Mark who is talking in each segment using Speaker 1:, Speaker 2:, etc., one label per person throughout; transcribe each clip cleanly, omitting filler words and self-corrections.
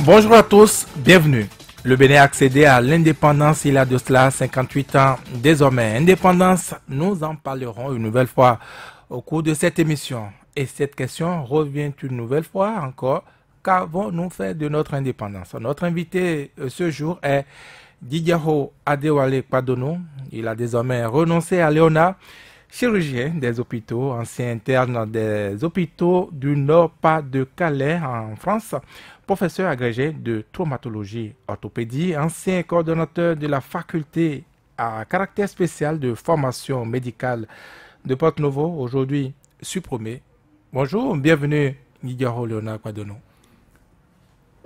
Speaker 1: Bonjour à tous, bienvenue. Le Bénin a accédé à l'indépendance il y a de cela 58 ans. Désormais, indépendance, nous en parlerons une nouvelle fois au cours de cette émission. Et cette question revient une nouvelle fois encore. Qu'avons-nous fait de notre indépendance? Notre invité ce jour est Didiaho Adewale Kwadonou. Il a désormais renoncé à Léona, chirurgien des hôpitaux, ancien interne des hôpitaux du Nord-Pas-de-Calais en France, professeur agrégé de traumatologie orthopédie, ancien coordonnateur de la faculté à caractère spécial de formation médicale de Porto-Novo, aujourd'hui supprimé. Bonjour, bienvenue Didiaho Léonard Kwadonou.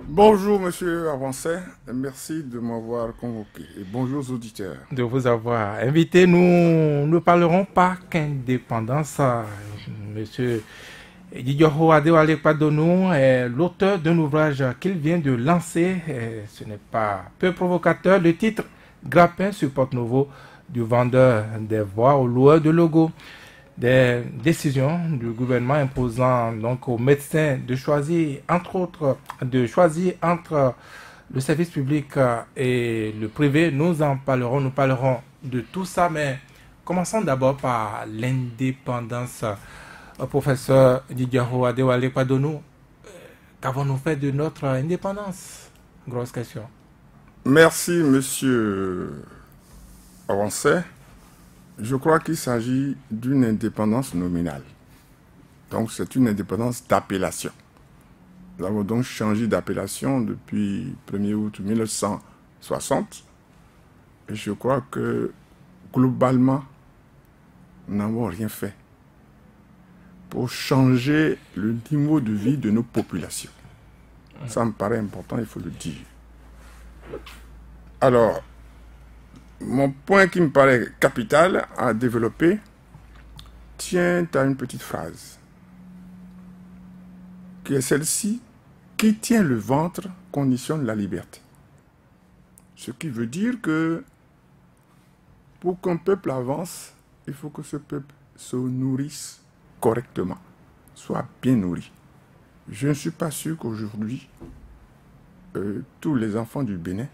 Speaker 2: Bonjour Monsieur Avancet, merci de m'avoir convoqué et bonjour aux auditeurs.
Speaker 1: De vous avoir invité. Nous ne parlerons pas qu'indépendance. Monsieur Didiaho Adewale Kwadonou est l'auteur d'un ouvrage qu'il vient de lancer. Ce n'est pas peu provocateur. Le titre Grappin sur Porto-Novo, du vendeur des voix au loueur de logo. Des décisions du gouvernement imposant donc aux médecins de choisir entre le service public et le privé. Nous en parlerons, nous parlerons de tout ça, mais commençons d'abord par l'indépendance. Professeur Didiaho Adewale Kwadonou, qu'avons-nous fait de notre indépendance? Grosse question.
Speaker 2: Merci Monsieur Avancet. Je crois qu'il s'agit d'une indépendance nominale. Donc c'est une indépendance d'appellation. Nous avons donc changé d'appellation depuis 1er août 1960. Et je crois que globalement, nous n'avons rien fait pour changer le niveau de vie de nos populations. Ça me paraît important, il faut le dire. Alors, mon point qui me paraît capital à développer tient à une petite phrase, qui est celle-ci: qui tient le ventre conditionne la liberté. Ce qui veut dire que pour qu'un peuple avance, il faut que ce peuple se nourrisse correctement, soit bien nourri. Je ne suis pas sûr qu'aujourd'hui, tous les enfants du Bénin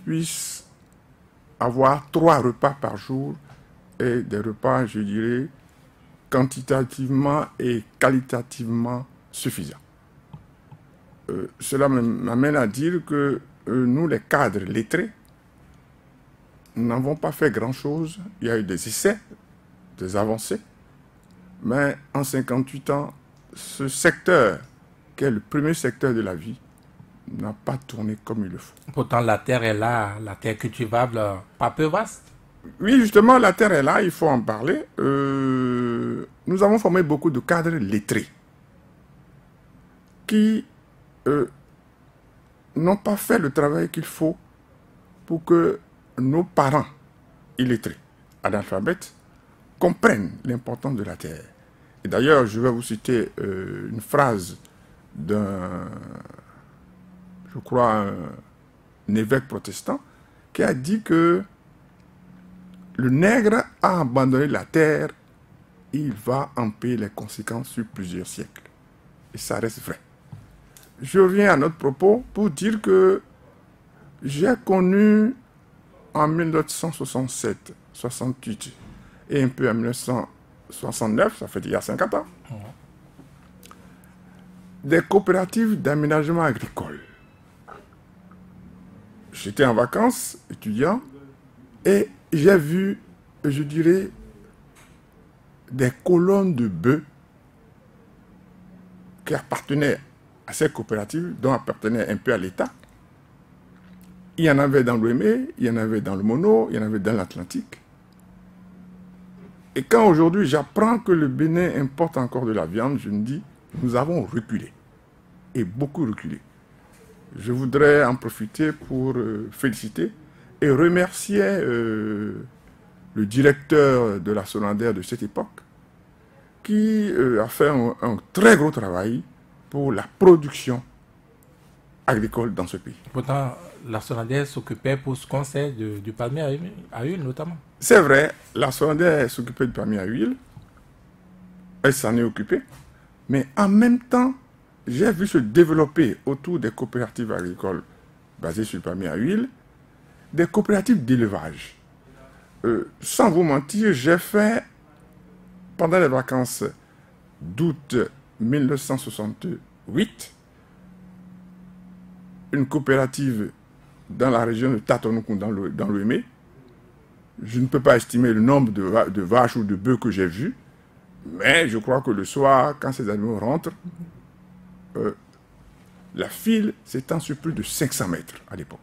Speaker 2: puissent avoir 3 repas par jour et des repas, je dirais, quantitativement et qualitativement suffisants. Cela m'amène à dire que nous, les cadres lettrés, n'avons pas fait grand-chose. Il y a eu des essais, des avancées, mais en 58 ans, ce secteur, qui est le premier secteur de la vie, n'a pas tourné comme il le faut.
Speaker 1: Pourtant, la terre est là, la terre cultivable, pas peu vaste.
Speaker 2: Oui, justement, la terre est là, il faut en parler. Nous avons formé beaucoup de cadres lettrés qui n'ont pas fait le travail qu'il faut pour que nos parents illettrés, analphabètes, comprennent l'importance de la terre. Et d'ailleurs, je vais vous citer une phrase d'un, je crois, un évêque protestant qui a dit que le nègre a abandonné la terre, il va en payer les conséquences sur plusieurs siècles. Et ça reste vrai. Je reviens à notre propos pour dire que j'ai connu en 1967, 68 et un peu en 1969, ça fait il y a 50 ans, des coopératives d'aménagement agricole. J'étais en vacances, étudiant, et j'ai vu, je dirais, des colonnes de bœufs qui appartenaient à ces coopératives, dont appartenaient un peu à l'État. Il y en avait dans l'Ouémé, il y en avait dans le Mono, il y en avait dans l'Atlantique. Et quand aujourd'hui j'apprends que le Bénin importe encore de la viande, je me dis, nous avons reculé, et beaucoup reculé. Je voudrais en profiter pour féliciter et remercier le directeur de la Sonander de cette époque, qui a fait un très gros travail pour la production agricole dans ce pays.
Speaker 1: Pourtant, la Sonander s'occupait pour ce conseil du palmier à huile notamment.
Speaker 2: C'est vrai, la Sonander s'occupait du palmier à huile, elle s'en est occupée, mais en même temps, j'ai vu se développer autour des coopératives agricoles basées sur le palmier à huile, des coopératives d'élevage. Sans vous mentir, j'ai fait, pendant les vacances d'août 1968, une coopérative dans la région de Tatonou dans l'Ouémé. Je ne peux pas estimer le nombre de vaches ou de bœufs que j'ai vus, mais je crois que le soir, quand ces animaux rentrent, la file s'étend sur plus de 500 mètres à l'époque.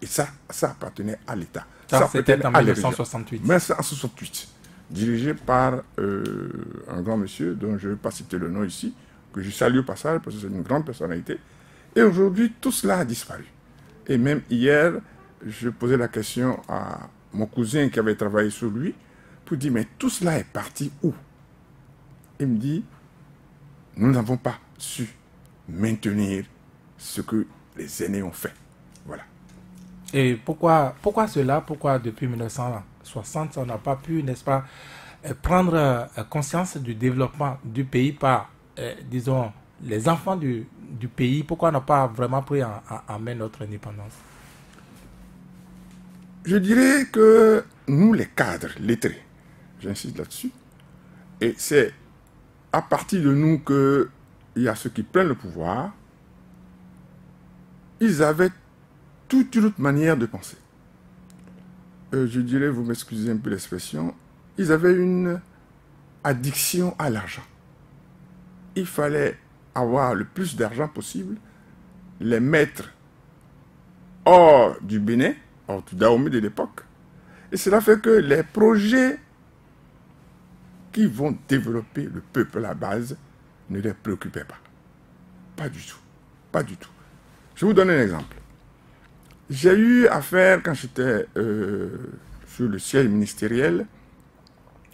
Speaker 2: Et ça appartenait à l'État.
Speaker 1: Ça c'était en 1968.
Speaker 2: 1968, dirigé par un grand monsieur dont je ne vais pas citer le nom ici, que je salue au passage parce que c'est une grande personnalité. Et aujourd'hui, tout cela a disparu. Et même hier, je posais la question à mon cousin qui avait travaillé sur lui pour dire, mais tout cela est parti où? Il me dit, nous n'avons pas su maintenir ce que les aînés ont fait. Voilà.
Speaker 1: Et pourquoi cela? Pourquoi depuis 1960, on n'a pas pu, n'est-ce pas, prendre conscience du développement du pays par, disons, les enfants du pays? Pourquoi on n'a pas vraiment pris en main notre indépendance?
Speaker 2: Je dirais que nous, les cadres lettrés, j'insiste là-dessus, et c'est à partir de nous qu'il y a ceux qui prennent le pouvoir, ils avaient toute une autre manière de penser. Je dirais, vous m'excusez un peu l'expression, ils avaient une addiction à l'argent. Il fallait avoir le plus d'argent possible, les mettre hors du Bénin, hors du Dahomey de l'époque. Et cela fait que les projets qui vont développer le peuple à la base ne les préoccupaient pas. Pas du tout. Pas du tout. Je vous donne un exemple. J'ai eu affaire, quand j'étais sur le siège ministériel,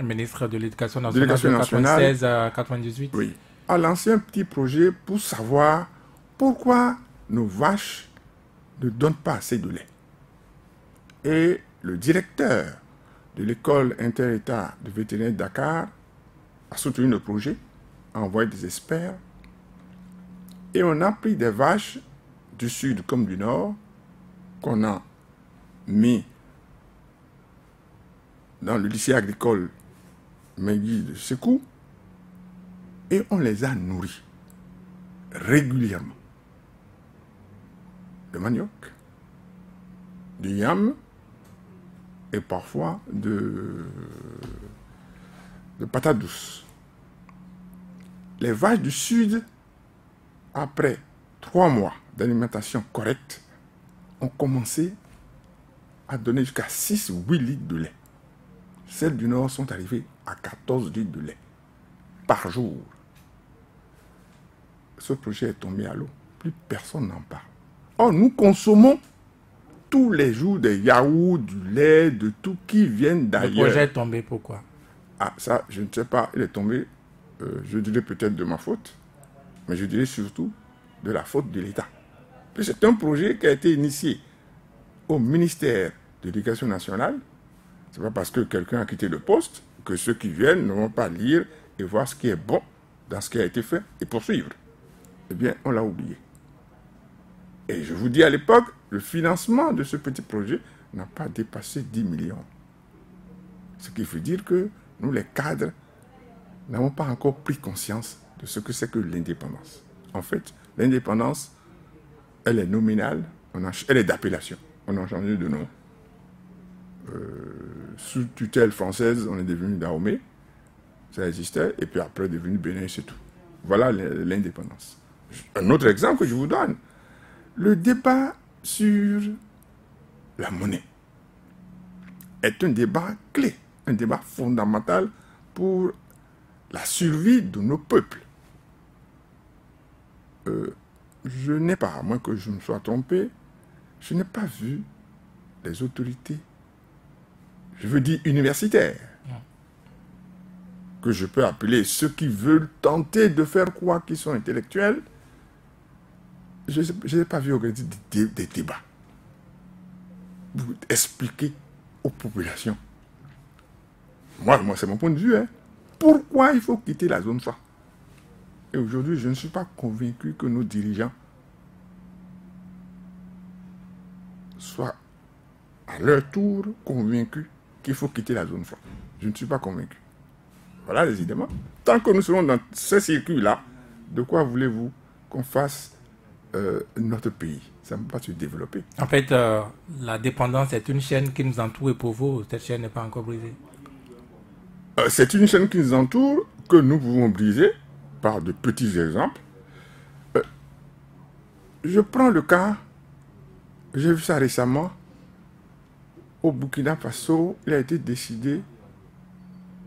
Speaker 1: ministre de l'Éducation nationale de 1996 à 98.
Speaker 2: Oui, a lancé un petit projet pour savoir pourquoi nos vaches ne donnent pas assez de lait. Et le directeur de l'école inter-État de vétérinaire de Dakar a soutenu le projet, a envoyé des experts, et on a pris des vaches du sud comme du nord, qu'on a mis dans le lycée agricole Megui de Sekou, et on les a nourris régulièrement. De manioc, du yam, et parfois de patates douces. Les vaches du sud, après 3 mois d'alimentation correcte, ont commencé à donner jusqu'à 6 ou 8 litres de lait. Celles du nord sont arrivées à 14 litres de lait par jour. Ce projet est tombé à l'eau. Plus personne n'en parle. Or, nous consommons tous les jours des yaourts, du lait, de tout qui viennent d'ailleurs.
Speaker 1: Le projet est tombé pourquoi?
Speaker 2: Ah, ça, je ne sais pas. Il est tombé, je dirais peut-être de ma faute, mais je dirais surtout de la faute de l'État. C'est un projet qui a été initié au ministère de l'Éducation nationale. Ce n'est pas parce que quelqu'un a quitté le poste que ceux qui viennent ne vont pas lire et voir ce qui est bon dans ce qui a été fait et poursuivre. Eh bien, on l'a oublié. Et je vous dis, à l'époque, le financement de ce petit projet n'a pas dépassé 10 millions. Ce qui veut dire que nous, les cadres, n'avons pas encore pris conscience de ce que c'est que l'indépendance. En fait, l'indépendance, elle est nominale, elle est d'appellation. On a changé de nom. Sous tutelle française, on est devenu Dahomey. Ça existait. Et puis après, devenu Bénin, c'est tout. Voilà l'indépendance. Un autre exemple que je vous donne. Le débat sur la monnaie est un débat clé, un débat fondamental pour la survie de nos peuples. Je n'ai pas, à moins que je me sois trompé, je n'ai pas vu les autorités, je veux dire universitaires, que je peux appeler ceux qui veulent tenter de faire croire qu'ils sont intellectuels. Je n'ai pas vu organiser des débats pour expliquer aux populations. Moi c'est mon point de vue. Pourquoi il faut quitter la zone franc? Et aujourd'hui, je ne suis pas convaincu que nos dirigeants soient à leur tour convaincus qu'il faut quitter la zone franc. Je ne suis pas convaincu. Voilà les éléments. Tant que nous serons dans ce circuit-là, de quoi voulez-vous qu'on fasse notre pays? Ça ne peut pas se développer.
Speaker 1: En fait, la dépendance est une chaîne qui nous entoure et pour vous, cette chaîne n'est pas encore brisée.
Speaker 2: C'est une chaîne qui nous entoure que nous pouvons briser par de petits exemples. Je prends le cas, j'ai vu ça récemment, au Burkina Faso, il a été décidé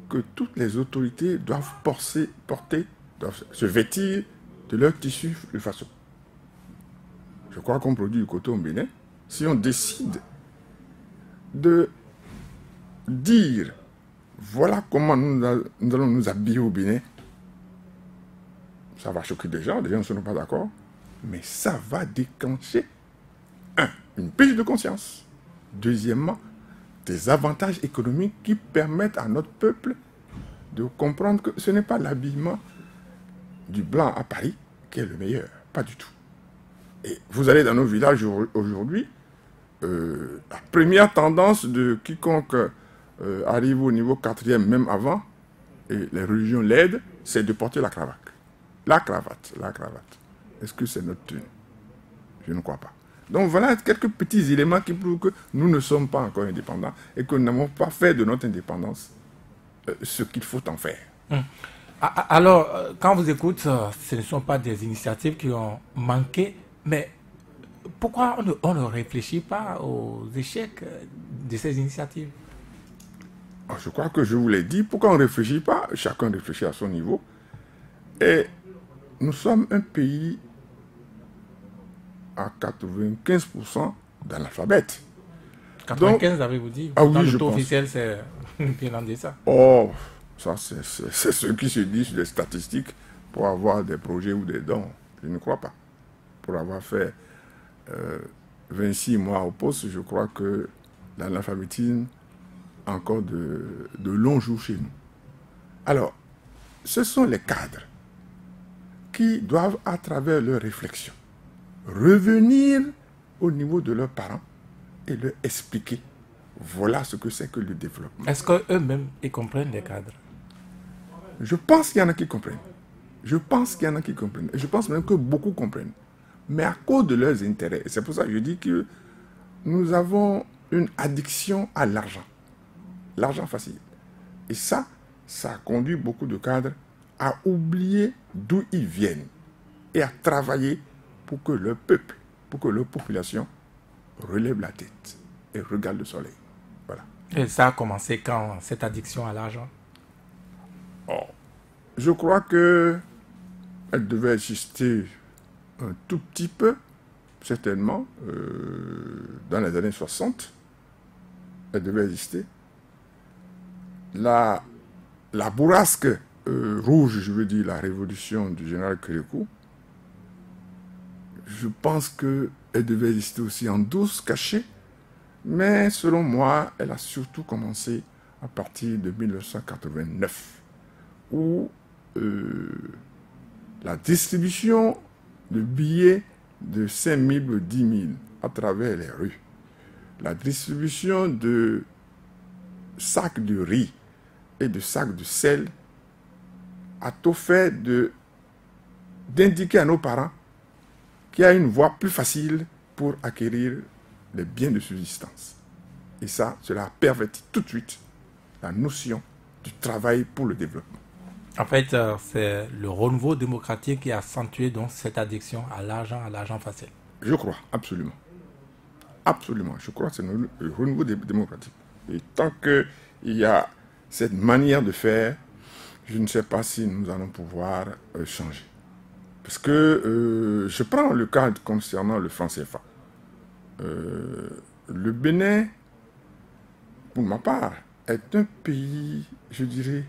Speaker 2: que toutes les autorités doivent doivent se vêtir de leur tissu de façon. Je crois qu'on produit du coton au Bénin. Si on décide de dire voilà comment nous allons nous habiller au Bénin, ça va choquer des gens ne seront pas d'accord, mais ça va déclencher, une prise de conscience. Deuxièmement, des avantages économiques qui permettent à notre peuple de comprendre que ce n'est pas l'habillement du blanc à Paris qui est le meilleur, pas du tout. Et vous allez dans nos villages aujourd'hui, la première tendance de quiconque arrive au niveau 4e, même avant, et les religions l'aident, c'est de porter la cravate. La cravate. Est-ce que c'est notre tenue? Je ne crois pas. Donc voilà quelques petits éléments qui prouvent que nous ne sommes pas encore indépendants et que nous n'avons pas fait de notre indépendance ce qu'il faut en faire.
Speaker 1: Alors, quand vous écoutez, ce ne sont pas des initiatives qui ont manqué, mais pourquoi on ne réfléchit pas aux échecs de ces initiatives?
Speaker 2: Je crois que je vous l'ai dit, pourquoi on ne réfléchit pas? Chacun réfléchit à son niveau. Et nous sommes un pays à 95% d'analphabètes.
Speaker 1: 95, avez-vous dit?
Speaker 2: Ah oui,
Speaker 1: dans le
Speaker 2: je
Speaker 1: taux
Speaker 2: pense.
Speaker 1: officiel, c'est bien en ça.
Speaker 2: Oh, ça c'est ce qui se dit sur les statistiques pour avoir des projets ou des dons. Je ne crois pas. Pour avoir fait 26 mois au poste, je crois que l'analphabétisme a encore de longs jours chez nous. Alors, ce sont les cadres qui doivent, à travers leurs réflexions, revenir au niveau de leurs parents et leur expliquer voilà ce que c'est que le développement.
Speaker 1: Est-ce qu'eux-mêmes, ils comprennent les cadres?
Speaker 2: Je pense qu'il y en a qui comprennent. Et je pense même que beaucoup comprennent. Mais à cause de leurs intérêts. Et c'est pour ça que je dis que nous avons une addiction à l'argent. L'argent facile. Et ça a conduit beaucoup de cadres à oublier d'où ils viennent et à travailler pour que leur peuple, pour que leur population relève la tête et regarde le soleil. Voilà.
Speaker 1: Et ça a commencé quand, cette addiction à l'argent?
Speaker 2: Je crois qu'elle devait exister un tout petit peu, certainement, dans les années 60. Elle devait exister. La bourrasque rouge, je veux dire la révolution du général Kérékou, je pense qu'elle devait exister aussi en douce, cachée, mais selon moi, elle a surtout commencé à partir de 1989, où la distribution de billets de 5 000, 10 000 à travers les rues, la distribution de sacs de riz et de sacs de sel a tout fait d'indiquer à nos parents qu'il y a une voie plus facile pour acquérir les biens de subsistance. Et ça, cela a perverti tout de suite la notion du travail pour le développement.
Speaker 1: En fait, c'est le renouveau démocratique qui a accentué donc cette addiction à l'argent facile.
Speaker 2: Je crois, absolument. Absolument. Je crois que c'est le renouveau démocratique. Et tant qu'il y a cette manière de faire, je ne sais pas si nous allons pouvoir changer. Parce que je prends le cas concernant le franc CFA. Le Bénin, pour ma part, est un pays, je dirais,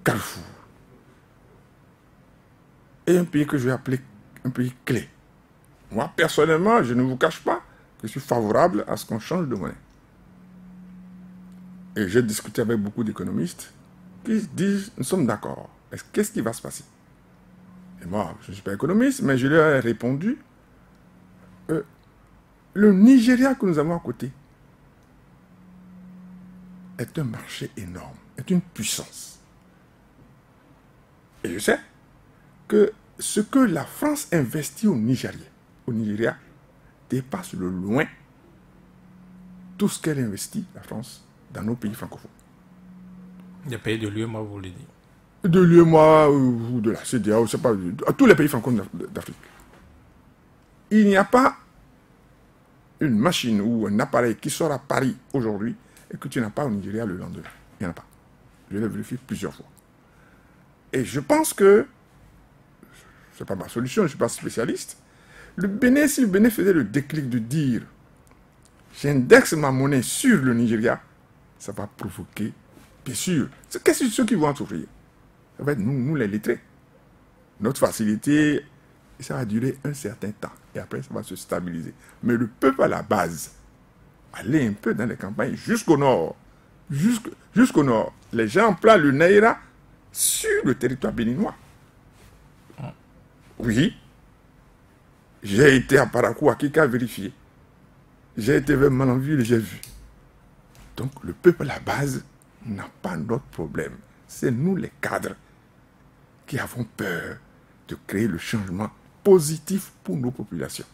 Speaker 2: carrefour. Et un pays que je vais appeler un pays clé. Moi, personnellement, je ne vous cache pas que je suis favorable à ce qu'on change de monnaie. Et j'ai discuté avec beaucoup d'économistes qui disent, nous sommes d'accord. Qu'est-ce qui va se passer? Et moi, je ne suis pas économiste, mais je leur ai répondu, le Nigeria que nous avons à côté est un marché énorme, est une puissance. Et je sais que ce que la France investit au Nigeria, dépasse de loin tout ce qu'elle investit, la France, dans nos pays francophones.
Speaker 1: Des pays de l'UEMOA, vous voulez dire?
Speaker 2: De l'UEMOA ou de la CEDEAO, je sais pas, tous les pays francophones d'Afrique. Il n'y a pas une machine ou un appareil qui sort à Paris aujourd'hui et que tu n'as pas au Nigeria le lendemain. Il n'y en a pas. Je l'ai vérifié plusieurs fois. Et je pense que, ce n'est pas ma solution, je ne suis pas spécialiste, si le Bénin faisait le déclic de dire j'indexe ma monnaie sur le Nigeria, ça va provoquer, bien sûr, qu'est-ce que ceux qui vont en souffrir? Ça va être nous les lettrés. Notre facilité, ça va durer un certain temps. Et après, ça va se stabiliser. Mais le peuple à la base, aller un peu dans les campagnes jusqu'au nord, jusqu'au nord, les gens emploient le Naira sur le territoire béninois. Oui, j'ai été à Parakou, à Kika, vérifier. J'ai été vers Malanville, j'ai vu. Donc le peuple à la base n'a pas notre problème. C'est nous les cadres qui avons peur de créer le changement positif pour nos populations.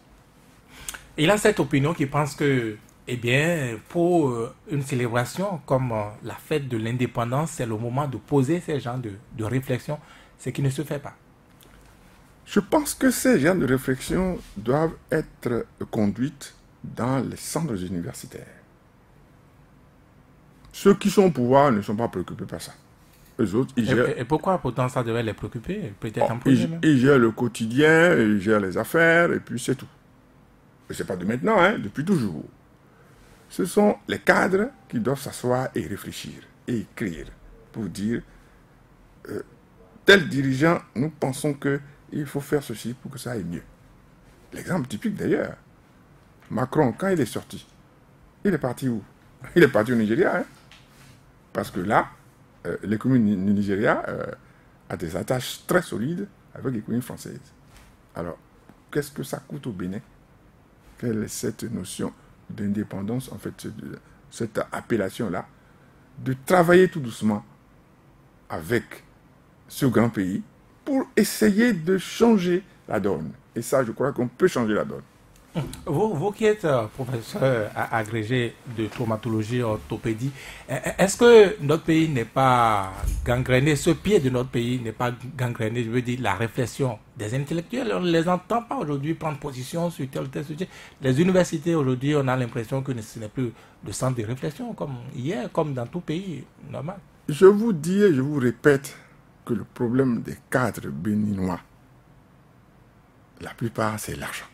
Speaker 1: Il a cette opinion qui pense que, eh bien, pour une célébration comme la fête de l'indépendance, c'est le moment de poser ces genres de réflexion, ce qui ne se fait pas.
Speaker 2: Je pense que ces genres de réflexions doivent être conduites dans les centres universitaires. Ceux qui sont au pouvoir ne sont pas préoccupés par ça. Eux autres, ils gèrent...
Speaker 1: Et pourquoi pourtant ça devait les préoccuper? Peut-être en privé même.
Speaker 2: Ils gèrent le quotidien, ils gèrent les affaires, et puis c'est tout. Et c'est pas de maintenant, hein, depuis toujours. Ce sont les cadres qui doivent s'asseoir et réfléchir, et écrire, pour dire, tel dirigeant, nous pensons qu'il faut faire ceci pour que ça aille mieux. L'exemple typique d'ailleurs, Macron, quand il est sorti, il est parti où? Il est parti au Nigeria, hein, parce que là, l'économie du Nigeria a des attaches très solides avec l'économie française. Alors, qu'est-ce que ça coûte au Bénin? Quelle est cette notion d'indépendance, en fait, cette appellation-là, de travailler tout doucement avec ce grand pays pour essayer de changer la donne. Et ça, je crois qu'on peut changer la donne.
Speaker 1: Vous qui êtes professeur agrégé de traumatologie orthopédie, est-ce que notre pays n'est pas gangréné, ce pied de notre pays n'est pas gangréné, je veux dire, la réflexion des intellectuels, on ne les entend pas aujourd'hui prendre position sur tel ou tel sujet. Les universités aujourd'hui, on a l'impression que ce n'est plus le centre de réflexion comme hier, comme dans tout pays normal.
Speaker 2: Je vous dis et je vous répète que le problème des cadres béninois, la plupart, c'est l'argent.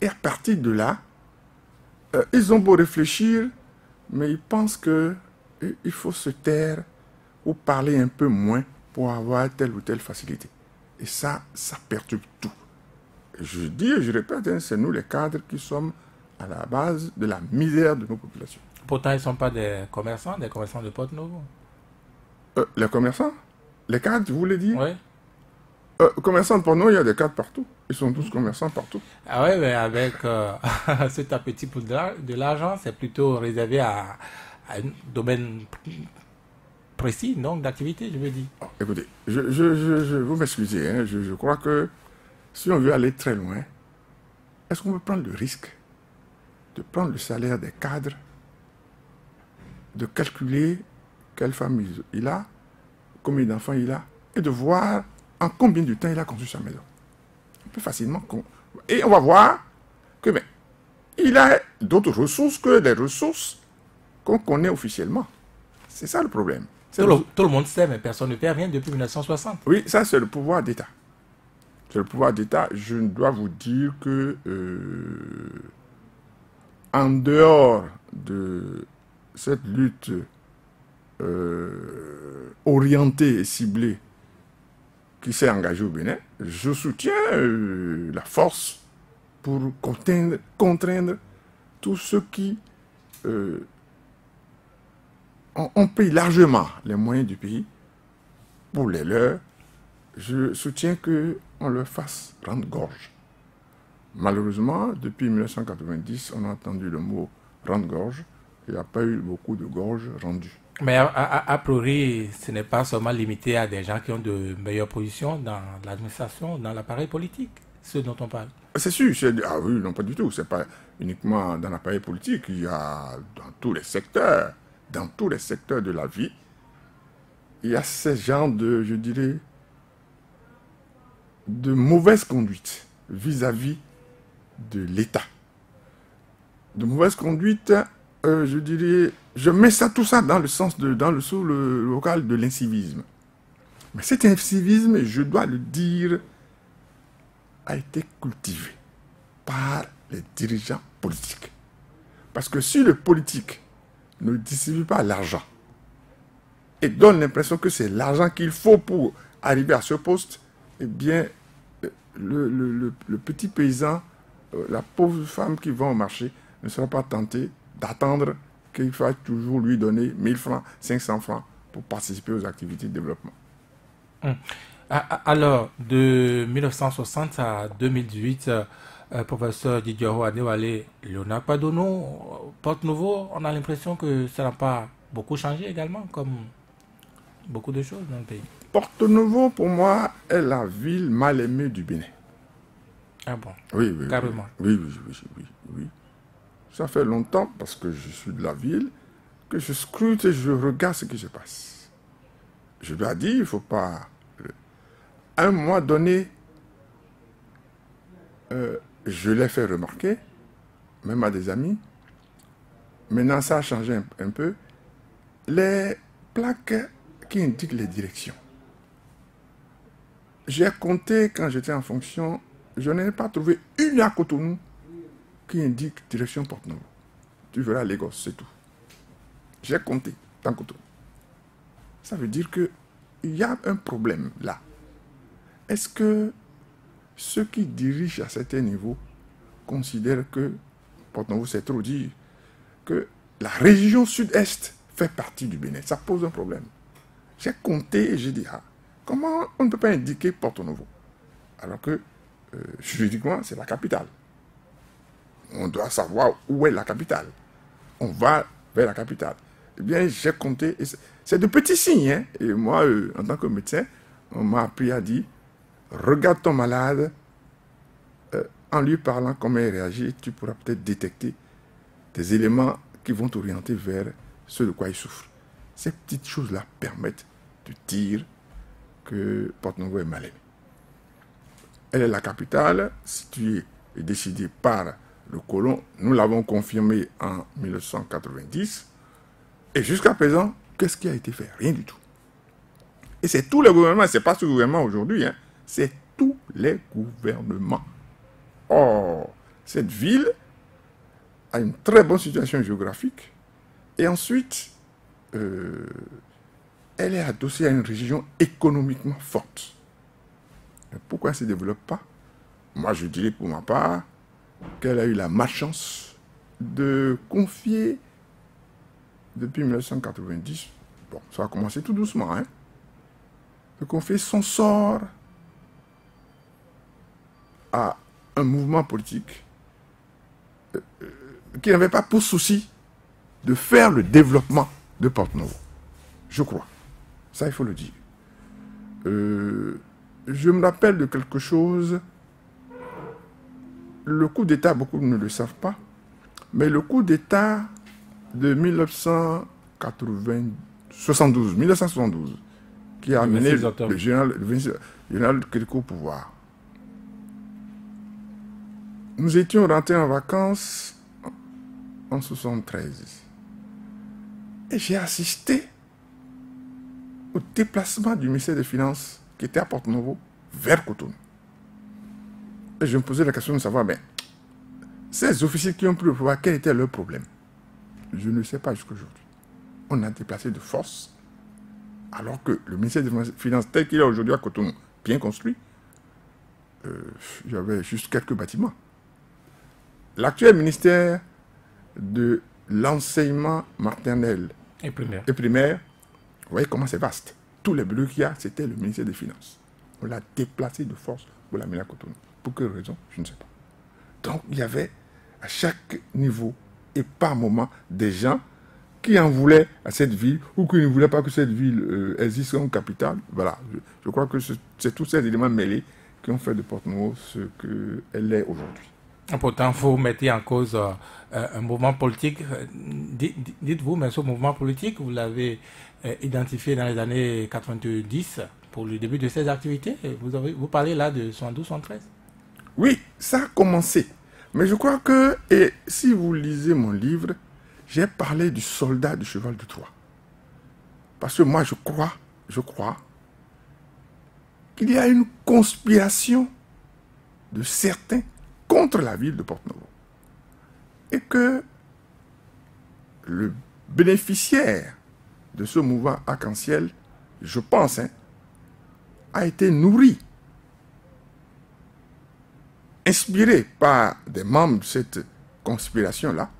Speaker 2: Et à partir de là, ils ont beau réfléchir, mais ils pensent qu'il faut se taire ou parler un peu moins pour avoir telle ou telle facilité. Et ça perturbe tout. Je dis et je répète, hein, c'est nous les cadres qui sommes à la base de la misère de nos populations.
Speaker 1: Pourtant, ils ne sont pas des commerçants de Porto-Novo.
Speaker 2: Les commerçants? Les cadres, vous voulez dire?
Speaker 1: Oui.
Speaker 2: Commerçants de Porto-Novo, il y a des cadres partout. Ils sont tous commerçants partout.
Speaker 1: Ah ouais, mais avec cet appétit pour de l'argent, c'est plutôt réservé à un domaine précis, donc d'activité, je veux dire.
Speaker 2: Oh, écoutez, vous m'excusez, hein, je crois que si on veut aller très loin, est-ce qu'on peut prendre le risque de prendre le salaire des cadres, de calculer quelle femme il a, combien d'enfants il a, et de voir en combien de temps il a construit sa maison? On peut facilement... Et on va voir que il a d'autres ressources que les ressources qu'on connaît officiellement. C'est ça le problème.
Speaker 1: Tout le monde sait, mais personne ne fait rien depuis 1960.
Speaker 2: Oui, ça c'est le pouvoir d'État. C'est le pouvoir d'État. Je dois vous dire que en dehors de cette lutte orientée et ciblée qui s'est engagée au Bénin, je soutiens la force pour contraindre tous ceux qui ont pris largement les moyens du pays pour les leurs, je soutiens qu'on leur fasse rendre gorge. Malheureusement, depuis 1990, on a entendu le mot rendre gorge. Il n'y a pas eu beaucoup de gorges rendues.
Speaker 1: Mais a priori, ce n'est pas seulement limité à des gens qui ont de meilleures positions dans l'administration, dans l'appareil politique, ce dont on parle.
Speaker 2: C'est sûr, ah oui, non, pas du tout. Ce n'est pas uniquement dans l'appareil politique. Il y a dans tous les secteurs de la vie, il y a ce genre de, je dirais, de mauvaise conduite vis-à-vis de l'État. De mauvaise conduite, je dirais, je mets tout ça dans le sens sous le local de l'incivisme. Mais cet incivisme, je dois le dire, a été cultivé par les dirigeants politiques. Parce que si le politique ne distribue pas l'argent et donne l'impression que c'est l'argent qu'il faut pour arriver à ce poste, eh bien, le petit paysan, la pauvre femme qui va au marché ne sera pas tentée d'attendre qu'il faille toujours lui donner 1000 francs, 500 francs pour participer aux activités de développement.
Speaker 1: Alors, de 1960 à 2018, professeur Didier Adewale, Léonard Padono, Porte-Nouveau, on a l'impression que ça n'a pas beaucoup changé également, comme beaucoup de choses dans le pays.
Speaker 2: Porte-Nouveau, pour moi, est la ville mal aimée du Bénin.
Speaker 1: Ah bon?
Speaker 2: Oui, oui.
Speaker 1: Carrément.
Speaker 2: Oui. Ça fait longtemps, parce que je suis de la ville, que je scrute et je regarde ce qui se passe. Je dois dire, il ne faut pas... À un moment donné, je l'ai fait remarquer, même à des amis. Maintenant, ça a changé un peu. Les plaques qui indiquent les directions. J'ai compté, quand j'étais en fonction, je n'ai pas trouvé une à Cotonou qui indique direction Porte-Nouveau. Tu verras Lagos, c'est tout. J'ai compté dans Cotonou. Ça veut dire qu'il y a un problème là. Est-ce que ceux qui dirigent à certains niveaux considèrent que Porte-Nouveau, c'est trop dire, que la région sud-est fait partie du Bénin? Ça pose un problème. J'ai compté et j'ai dit, comment on ne peut pas indiquer Porte-Nouveau alors que juridiquement, c'est la capitale. On doit savoir où est la capitale. On va vers la capitale. Eh bien, j'ai compté. C'est de petits signes. Hein? Et moi, en tant que médecin, on m'a appris à dire, regarde ton malade, en lui parlant comment il réagit, tu pourras peut-être détecter des éléments qui vont t'orienter vers ce de quoi il souffre. Ces petites choses-là permettent de dire que Porte-Nouveau est mal aimé. Elle est la capitale, située et décidée par le colon. Nous l'avons confirmé en 1990. Et jusqu'à présent, qu'est-ce qui a été fait? Rien du tout. Et c'est tous les gouvernements, ce n'est pas ce gouvernement aujourd'hui, hein, c'est tous les gouvernements. Or, cette ville a une très bonne situation géographique. Et ensuite, elle est adossée à une région économiquement forte. Mais pourquoi elle ne se développe pas? Moi, je dirais pour ma part qu'elle a eu la malchance de confier, depuis 1990, bon, ça a commencé tout doucement, hein, de confier son sort à un mouvement politique qui n'avait pas pour souci de faire le développement de Porte-Nouveau. Je crois. Ça, il faut le dire. Je me rappelle de quelque chose. Le coup d'État, beaucoup ne le savent pas, mais le coup d'État de 1972, qui a amené le général Kéliko au pouvoir. Nous étions rentrés en vacances en 1973. Et j'ai assisté au déplacement du ministère des Finances qui était à Porte-Nouveau vers Cotonou. Et je me posais la question de savoir, mais ces officiers qui ont pris le pouvoir, quel était leur problème? Je ne sais pas jusqu'à aujourd'hui. On a déplacé de force, alors que le ministère des Finances tel qu'il est aujourd'hui à Cotonou, bien construit, il y avait juste quelques bâtiments. L'actuel ministère de l'enseignement maternel et primaire, vous voyez comment c'est vaste. Tous les bureaux qu'il y a, c'était le ministère des Finances. On l'a déplacé de force pour l'amener à Cotonou. Pour quelle raison? Je ne sais pas. Donc, il y avait à chaque niveau et par moment des gens qui en voulaient à cette ville ou qui ne voulaient pas que cette ville existe comme capitale. Voilà, je crois que c'est tous ces éléments mêlés qui ont fait de Porto-Novo ce qu'elle est aujourd'hui.
Speaker 1: Pourtant, vous mettez en cause un mouvement politique. Dites-vous, mais ce mouvement politique, vous l'avez identifié dans les années 90 pour le début de ses activités. Vous parlez là de 72-73.
Speaker 2: Oui, ça a commencé. Mais je crois que, et si vous lisez mon livre, j'ai parlé du soldat du cheval de Troie. Parce que moi, je crois qu'il y a une conspiration de certains contre la ville de Porto-Novo. Et que le bénéficiaire de ce mouvement arc-en-ciel, je pense, a été nourri, inspiré par des membres de cette conspiration-là,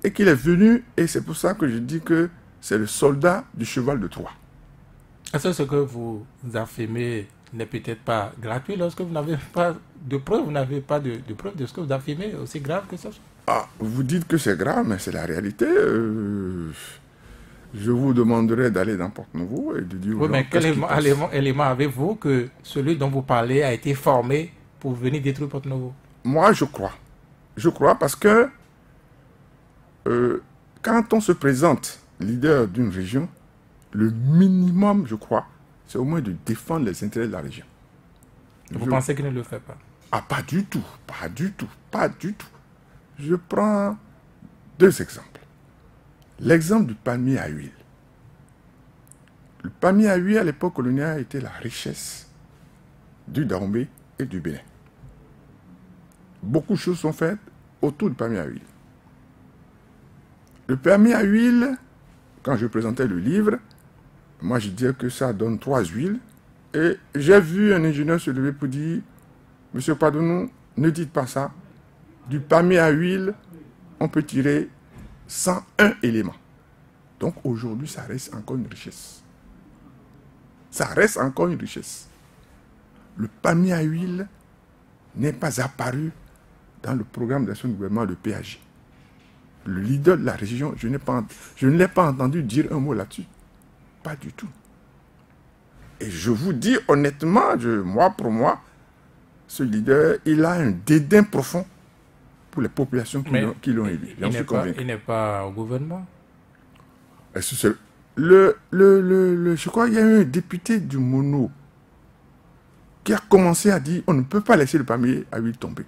Speaker 2: et qu'il est venu, et c'est pour ça que je dis que c'est le soldat du cheval de Troie.
Speaker 1: Est-ce que ce que vous affirmez n'est peut-être pas gratuit lorsque vous n'avez pas de preuves, vous n'avez pas de preuves de ce que vous affirmez, aussi grave que ça?
Speaker 2: Ah, vous dites que c'est grave, mais c'est la réalité. Je vous demanderai d'aller dans Porto-Novo et de dire...
Speaker 1: Oui, mais quel élément avez-vous que celui dont vous parlez a été formé pour venir détruire Porto-Novo?
Speaker 2: Moi, je crois. Je crois parce que quand on se présente leader d'une région, le minimum, je crois, c'est au moins de défendre les intérêts de la région.
Speaker 1: Vous pensez qu'il ne le fait pas?
Speaker 2: Ah, pas du tout, pas du tout, pas du tout. Je prends deux exemples. L'exemple du palmier à huile. Le palmier à huile, à l'époque coloniale, était la richesse du Dahomey et du Bénin. Beaucoup de choses sont faites autour du palmier à huile. Le palmier à huile, quand je présentais le livre, moi je disais que ça donne 3 huiles. Et j'ai vu un ingénieur se lever pour dire, Monsieur Padonou, ne dites pas ça. Du palmier à huile, on peut tirer 101 éléments. Donc aujourd'hui, ça reste encore une richesse. Ça reste encore une richesse. Le palmier à huile n'est pas apparu dans le programme d'action du gouvernement de PAG. Le leader de la région, je ne l'ai pas entendu dire un mot là-dessus. Pas du tout. Et je vous dis honnêtement, pour moi, ce leader, il a un dédain profond pour les populations qui l'ont élu.
Speaker 1: Il n'est pas au gouvernement.
Speaker 2: Je crois qu'il y a eu un député du Mono qui a commencé à dire on ne peut pas laisser le palmier à huile tomber.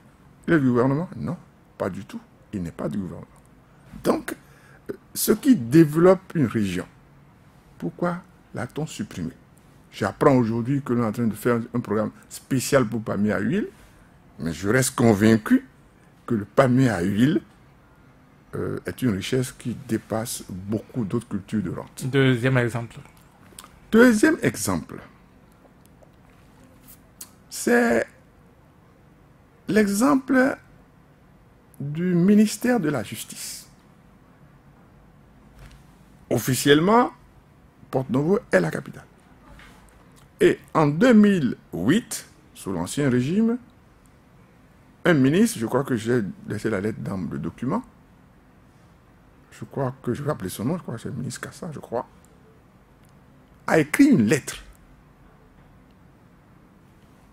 Speaker 2: Il est du gouvernement? Non, pas du tout. Il n'est pas du gouvernement. Donc, ce qui développe une région, pourquoi l'a-t-on supprimé? J'apprends aujourd'hui que nous sommes en train de faire un programme spécial pour le palmier à huile, mais je reste convaincu que le palmier à huile est une richesse qui dépasse beaucoup d'autres cultures de rente.
Speaker 1: Deuxième exemple.
Speaker 2: Deuxième exemple, c'est l'exemple du ministère de la Justice. Officiellement, Porto-Novo est la capitale. Et en 2008, sous l'Ancien Régime, un ministre, je crois que j'ai laissé la lettre dans le document, je crois que je vais appeler son nom, je crois que c'est le ministre Kassa, je crois, a écrit une lettre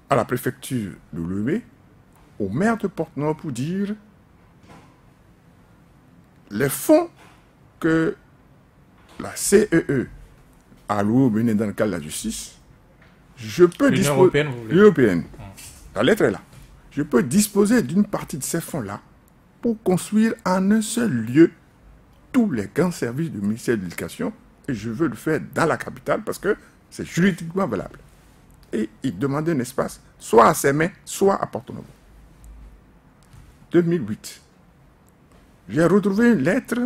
Speaker 2: à la préfecture de Lomé, au maire de Porto-Novo pour dire les fonds que la CEE a alloués au Bénin dans le cadre de la justice, je peux disposer... L'Union européenne. La lettre est là. Je peux disposer d'une partie de ces fonds-là pour construire en un seul lieu tous les grands services du ministère de l'Éducation, et je veux le faire dans la capitale parce que c'est juridiquement valable. Et il demandait un espace soit à ses mains, soit à Porto-Novo. 2008. J'ai retrouvé une lettre.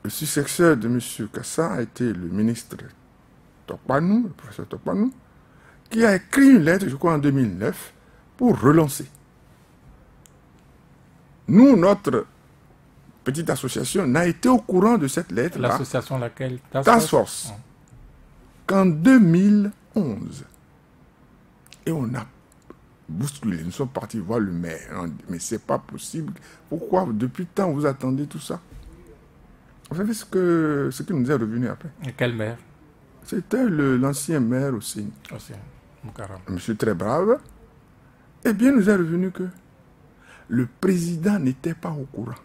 Speaker 2: Le successeur de M. Kassa a été le ministre Tokpanou, le professeur Tokpanou, qui a écrit une lettre, je crois en 2009, pour relancer. Nous, notre petite association n'a été au courant de cette lettre-là.
Speaker 1: L'association laquelle?
Speaker 2: Task Force. Qu'en 2011. Et on a bousculé. Nous sommes partis voir le maire. On dit, mais c'est pas possible. Pourquoi depuis tant vous attendez tout ça? Vous savez ce qui nous est revenu après?
Speaker 1: Et quel maire?
Speaker 2: C'était l'ancien maire aussi.
Speaker 1: Moukaram.
Speaker 2: Monsieur très brave. Eh bien, nous est revenu que le président n'était pas au courant.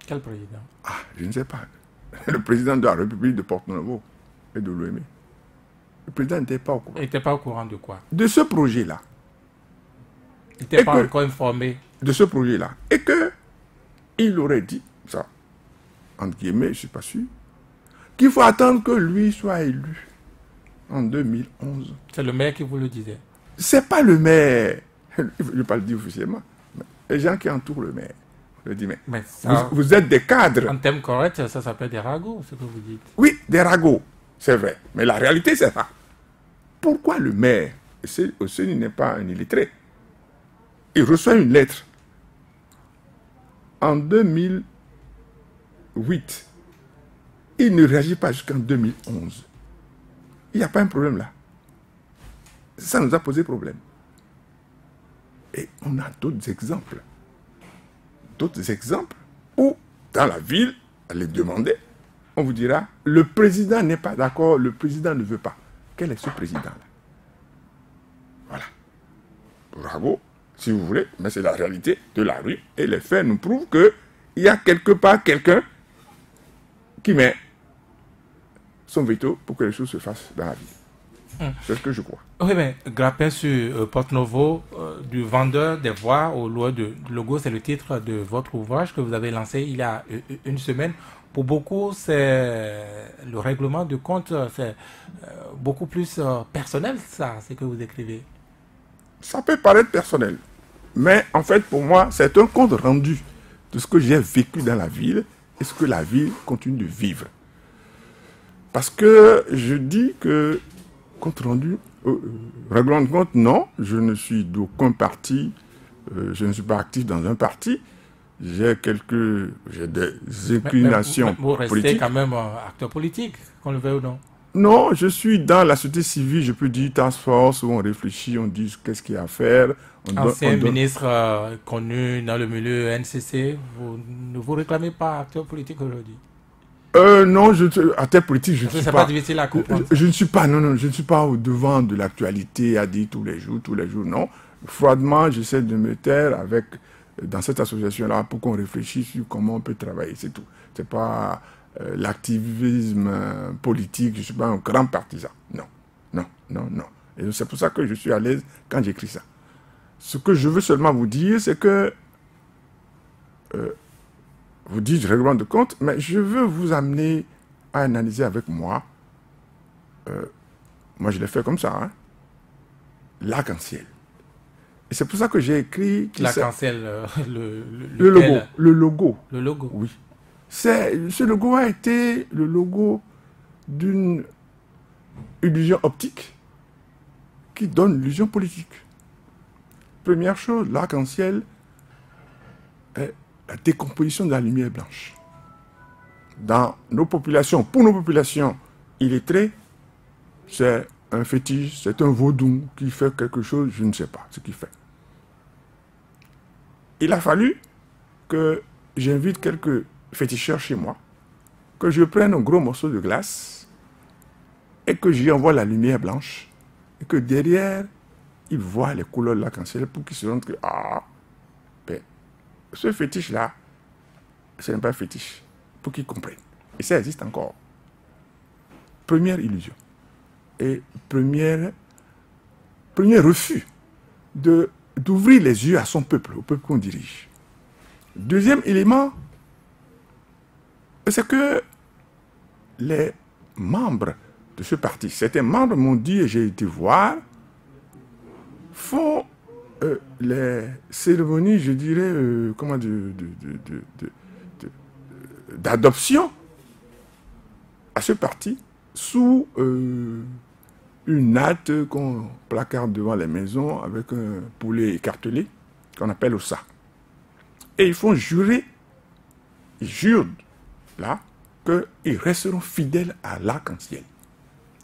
Speaker 1: Quel président?
Speaker 2: Ah, je ne sais pas. Le président de la République de Porto-Novo et de l'OME. Le président n'était pas au courant.
Speaker 1: Il n'était pas au courant de quoi?
Speaker 2: De ce projet-là.
Speaker 1: Il n'était pas encore informé.
Speaker 2: De ce projet-là. Et que il aurait dit, ça, entre guillemets, je ne suis pas sûr, qu'il faut attendre que lui soit élu en 2011.
Speaker 1: C'est le maire qui vous le disait?
Speaker 2: C'est pas le maire. Je ne vais pas le dire officiellement. Les gens qui entourent le maire. Je dis, mais ça, vous êtes des cadres.
Speaker 1: En termes corrects, ça s'appelle des ragots, ce que vous dites.
Speaker 2: Oui, des ragots, c'est vrai. Mais la réalité, c'est ça. Pourquoi le maire, il n'est pas un illettré, il reçoit une lettre en 2008. Il ne réagit pas jusqu'en 2011. Il n'y a pas un problème là. Ça nous a posé problème. Et on a d'autres exemples. D'autres exemples où, dans la ville, allez demander, on vous dira, le président n'est pas d'accord, le président ne veut pas. Quel est ce président-là? Voilà. Bravo, si vous voulez, mais c'est la réalité de la rue. Et les faits nous prouvent qu'il y a quelque part quelqu'un qui met son veto pour que les choses se fassent dans la ville. C'est ce que je crois.
Speaker 1: Oui, mais Grappin sur Porto-Novo, du vendeur des voix au loi de logo, c'est le titre de votre ouvrage que vous avez lancé il y a une semaine. Pour beaucoup, c'est le règlement de compte, c'est beaucoup plus personnel, ça, c'est que vous écrivez.
Speaker 2: Ça peut paraître personnel, mais en fait, pour moi, c'est un compte rendu de ce que j'ai vécu dans la ville et ce que la ville continue de vivre. Parce que je dis que compte rendu, règlement de compte, non, je ne suis d'aucun parti, je ne suis pas actif dans un parti, j'ai des inclinations
Speaker 1: vous restez
Speaker 2: politiques.
Speaker 1: Quand même acteur politique, qu'on le veuille ou non?
Speaker 2: Non, je suis dans la société civile, je peux dire task force, où on réfléchit, on dit qu'est-ce qu'il y a à faire.
Speaker 1: Ancien ministre connu dans le milieu NCC, vous ne vous réclamez pas acteur politique aujourd'hui?
Speaker 2: Non, acteur politique, je ne suis pas.
Speaker 1: C'est pas difficile à comprendre.
Speaker 2: Je ne suis pas, non, je ne suis pas au devant de l'actualité à dire tous les jours, non. Froidement, j'essaie de me taire dans cette association-là pour qu'on réfléchisse sur comment on peut travailler, c'est tout. C'est pas l'activisme politique, je ne suis pas un grand partisan. Non. Et c'est pour ça que je suis à l'aise quand j'écris ça. Ce que je veux seulement vous dire, c'est que vous dites règlement de compte, mais je veux vous amener à analyser avec moi. Moi, je l'ai fait comme ça, hein, l'arc-en-ciel. Et c'est pour ça que j'ai écrit...
Speaker 1: L'arc-en-ciel,
Speaker 2: le logo. Le logo.
Speaker 1: Le logo.
Speaker 2: Oui. Ce logo a été le logo d'une illusion optique qui donne l'illusion politique. Première chose, l'arc-en-ciel est la décomposition de la lumière blanche. Dans nos populations, pour nos populations illettrées, c'est un fétiche, c'est un vaudou qui fait quelque chose, je ne sais pas ce qu'il fait. Il a fallu que j'invite quelques féticheurs chez moi, que je prenne un gros morceau de glace et que j'y envoie la lumière blanche et que derrière, ils voient les couleurs de l'arc-en-ciel pour qu'ils se rendent que, ce fétiche-là, ce n'est pas un fétiche, pour qu'ils comprennent. Et ça existe encore. Première illusion. Et premier refus d'ouvrir les yeux à son peuple, au peuple qu'on dirige. Deuxième élément, c'est que les membres de ce parti, certains membres m'ont dit, et j'ai été voir, font les cérémonies, je dirais, d'adoption à ce parti sous une natte qu'on placarde devant les maisons avec un poulet écartelé qu'on appelle ossa. Et ils font jurer, ils jurent là, qu'ils resteront fidèles à l'arc-en-ciel.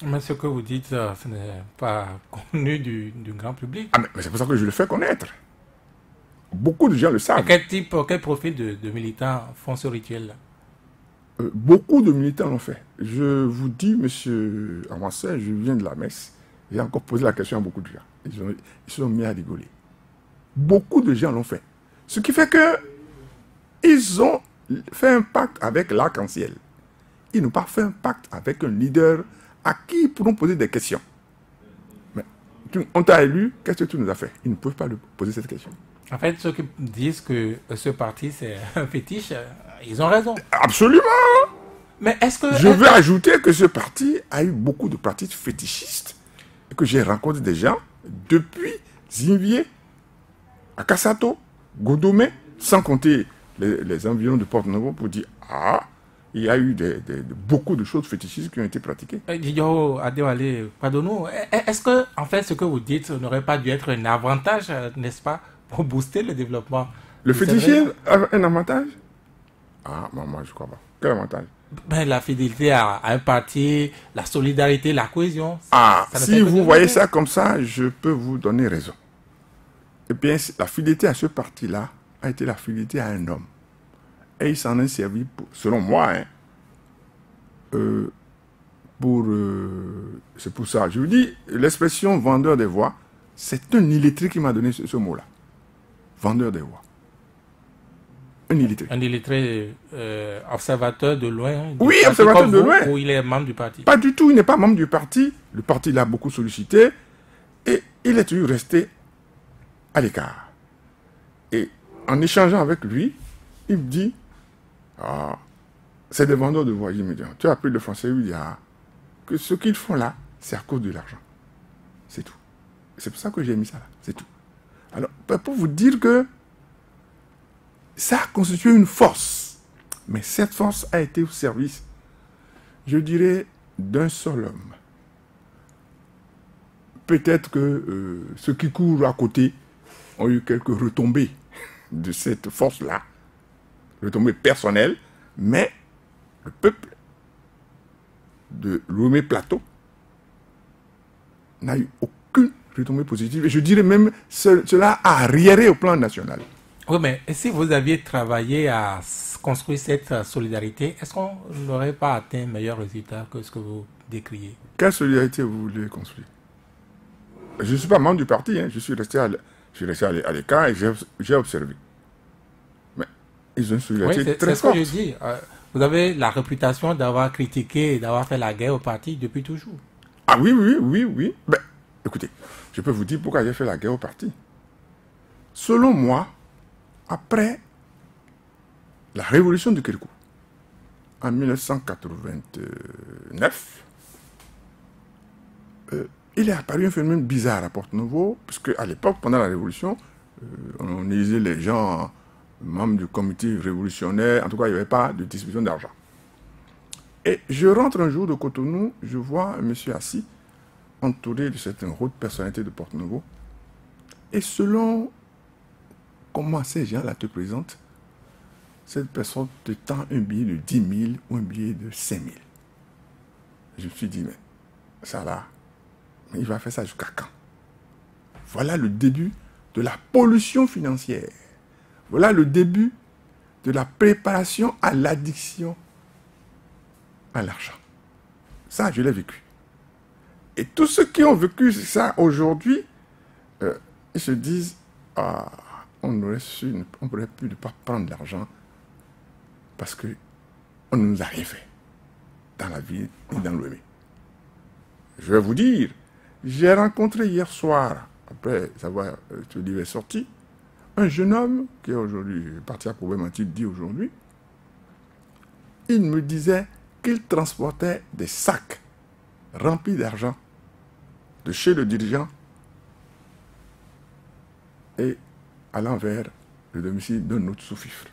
Speaker 1: Mais ce que vous dites, ce n'est pas connu du grand public.
Speaker 2: Ah, mais c'est pour ça que je le fais connaître. Beaucoup de gens le savent.
Speaker 1: Quel profil de militants font ce rituel-là?
Speaker 2: Beaucoup de militants l'ont fait. Je vous dis, monsieur Amassé, je viens de la messe. J'ai encore posé la question à beaucoup de gens. Ils se sont mis à rigoler. Beaucoup de gens l'ont fait. Ce qui fait que ils ont fait un pacte avec l'arc-en-ciel. Ils n'ont pas fait un pacte avec un leader à qui ils pourront poser des questions. Mais on t'a élu, qu'est-ce que tu nous as fait? Ils ne peuvent pas lui poser cette question.
Speaker 1: En fait, ceux qui disent que ce parti, c'est un fétiche, ils ont raison.
Speaker 2: Absolument.
Speaker 1: Mais est-ce que...
Speaker 2: Je veux ajouter que ce parti a eu beaucoup de pratiques fétichistes et que j'ai rencontré des gens depuis Zinvier, à Kassato, Godomé, sans compter les environs de Porte-Novo pour dire « Ah, il y a eu beaucoup de choses fétichistes qui ont été pratiquées. »
Speaker 1: Didio Adewale, pardonne-nous. Est-ce que, en fait, ce que vous dites n'aurait pas dû être un avantage, n'est-ce pas, pour booster le développement?
Speaker 2: Le fétichisme a un avantage? Ah, moi, je ne crois pas. Quel avantage?
Speaker 1: Ben, la fidélité à un parti, la solidarité, la cohésion.
Speaker 2: Ah, si vous voyez ça comme ça, je peux vous donner raison. Eh bien, la fidélité à ce parti-là a été la fidélité à un homme. Et il s'en est servi, selon moi, c'est pour ça. Je vous dis, l'expression vendeur des voix, c'est un illettré qui m'a donné ce mot-là. Vendeur des voix. Un illettré.
Speaker 1: Un illettré observateur de loin.
Speaker 2: Oui, observateur de loin.
Speaker 1: Ou il est membre du parti?
Speaker 2: Pas du tout, il n'est pas membre du parti. Le parti l'a beaucoup sollicité. Et il est toujours resté à l'écart. Et en échangeant avec lui, il me dit, ah, c'est des vendeurs de voix. Il me dit, tu as appris le français? Il dit, ah, que ce qu'ils font là, c'est à cause de l'argent. C'est tout. C'est pour ça que j'ai mis ça là. C'est tout. Alors, pour vous dire que ça a constitué une force. Mais cette force a été au service, je dirais, d'un seul homme. Peut-être que ceux qui courent à côté ont eu quelques retombées de cette force-là, retombées personnelles, mais le peuple de Lomé Plateau n'a eu aucune retombée positive. Et je dirais même cela a arriéré au plan national.
Speaker 1: Oui, mais si vous aviez travaillé à construire cette solidarité, est-ce qu'on n'aurait pas atteint un meilleur résultat que ce que vous décriez?
Speaker 2: Quelle solidarité vous voulez construire? Je ne suis pas membre du parti, hein. Je suis resté à l'écart et j'ai observé. Mais ils ont une solidarité très forte.
Speaker 1: C'est ce que je dis. Vous avez la réputation d'avoir critiqué et d'avoir fait la guerre au parti depuis toujours.
Speaker 2: Ah oui. Ben, écoutez, je peux vous dire pourquoi j'ai fait la guerre au parti. Selon moi, après la révolution de Kédougou, en 1989, il est apparu un phénomène bizarre à Porte-Novo, puisque à l'époque, pendant la révolution, on élisait les gens membres du comité révolutionnaire, en tout cas, il n'y avait pas de distribution d'argent. Et je rentre un jour de Cotonou, je vois un monsieur assis, entouré de certaines hautes personnalités de Porte-Novo, et selon comment ces gens-là te présentent, cette personne te tend un billet de 10 000 ou un billet de 5 000. Je me suis dit, mais ça là, mais il va faire ça jusqu'à quand? Voilà le début de la pollution financière. Voilà le début de la préparation à l'addiction à l'argent. Ça, je l'ai vécu. Et tous ceux qui ont vécu ça aujourd'hui, ils se disent, ah, on aurait pu ne pas prendre l'argent parce qu'on ne nous a rien fait dans la vie et dans l'OME. Je vais vous dire, j'ai rencontré hier soir, après savoir ce livre est sorti, un jeune homme qui est aujourd'hui parti à Koubé-Mati, dit aujourd'hui, il me disait qu'il transportait des sacs remplis d'argent de chez le dirigeant et allant vers le domicile d'un autre sous-fifre.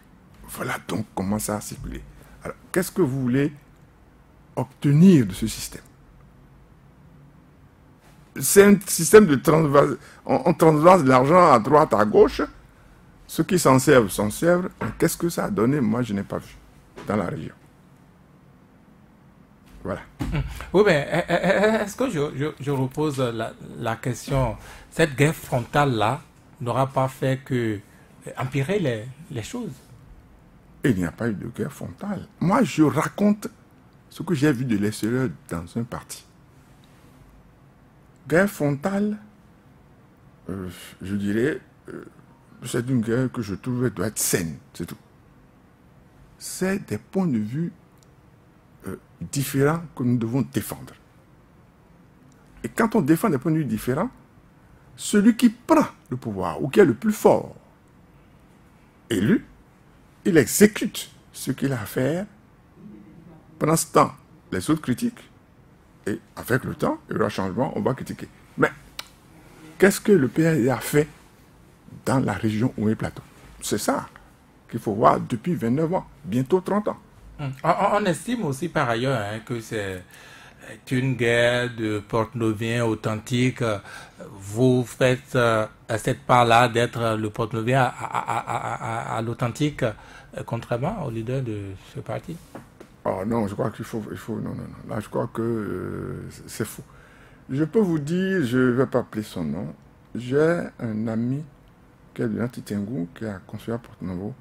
Speaker 2: Voilà donc comment ça a circulé. Alors, qu'est-ce que vous voulez obtenir de ce système? C'est un système de transvase. On transvase l'argent à droite, à gauche. Ceux qui s'en servent, s'en servent. Mais qu'est-ce que ça a donné? Moi, je n'ai pas vu dans la région. Voilà.
Speaker 1: Oui, mais est-ce que je repose la question, cette guerre frontale-là n'aura pas fait que empirer les choses?
Speaker 2: Et il n'y a pas eu de guerre frontale. Moi, je raconte ce que j'ai vu de l'extérieur dans un parti. Guerre frontale, je dirais, c'est une guerre que je trouve doit être saine, c'est tout. C'est des points de vue différents que nous devons défendre. Et quand on défend des points de vue différents, celui qui prend le pouvoir ou qui est le plus fort, élu, il exécute ce qu'il a à faire. Pendant ce temps, les autres critiquent. Et avec le temps, il y aura changement, on va critiquer. Mais qu'est-ce que le PND a fait dans la région Oué-Plateau? C'est ça qu'il faut voir depuis 29 ans, bientôt 30 ans.
Speaker 1: On estime aussi par ailleurs que c'est une guerre de porte-noviens authentique. Vous faites cette part-là d'être le porte-novien à l'authentique, contrairement au leader de ce parti.
Speaker 2: Oh non, je crois qu'il faut, non. Là, je crois que c'est faux. Je peux vous dire, je ne vais pas appeler son nom. J'ai un ami qui est de l'Antitengu, qui a construit à Porto-Novo,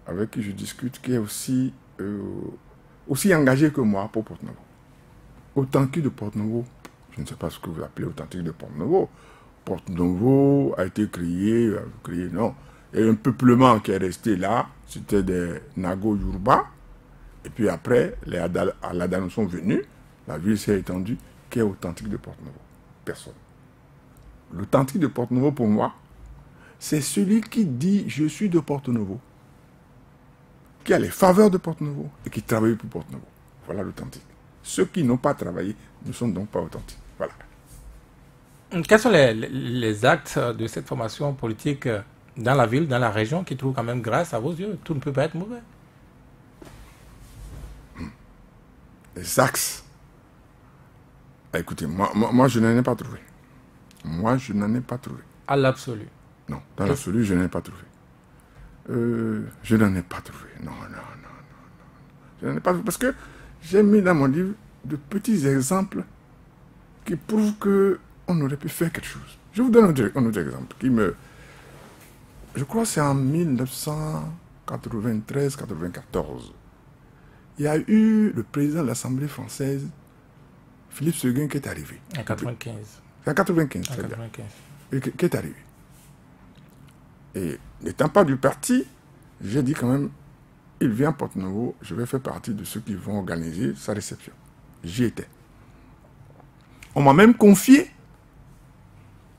Speaker 2: avec qui je discute, qui est aussi engagé que moi pour Porto-Novo. Authentique de Porto-Novo, je ne sais pas ce que vous appelez authentique de Porto-Novo. Porto-Novo a été créé, non. Il y a un peuplement qui est resté là, c'était des Nago Yoruba. Et puis après, les Aladanos sont venus, la ville s'est étendue. Qui est authentique de Porto-Novo? Personne. L'authentique de Porto-Novo, pour moi, c'est celui qui dit « je suis de Porto-Novo », qui a les faveurs de Porto-Novo et qui travaille pour Porto-Novo. Voilà l'authentique. Ceux qui n'ont pas travaillé ne sont donc pas authentiques. Voilà.
Speaker 1: Quels sont les actes de cette formation politique dans la ville, dans la région, qui trouvent quand même grâce à vos yeux? Tout ne peut pas être mauvais.
Speaker 2: Les axes. Écoutez, moi je n'en ai pas trouvé. Moi, je n'en ai pas trouvé.
Speaker 1: À l'absolu?
Speaker 2: Non, dans l'absolu, je n'en ai pas trouvé. Je n'en ai pas trouvé. Non. Je n'en ai pas trouvé. Parce que j'ai mis dans mon livre de petits exemples qui prouvent qu'on aurait pu faire quelque chose. Je vous donne un autre exemple qui me... Je crois que c'est en 1993-94. Il y a eu le président de l'Assemblée française, Philippe Séguin, qui est arrivé.
Speaker 1: En 95.
Speaker 2: C'est en 95,
Speaker 1: En
Speaker 2: très
Speaker 1: 95.
Speaker 2: bien. Qui est arrivé. Et n'étant pas du parti, j'ai dit quand même, il vient à Porto-Novo, je vais faire partie de ceux qui vont organiser sa réception. J'y étais. On m'a même confié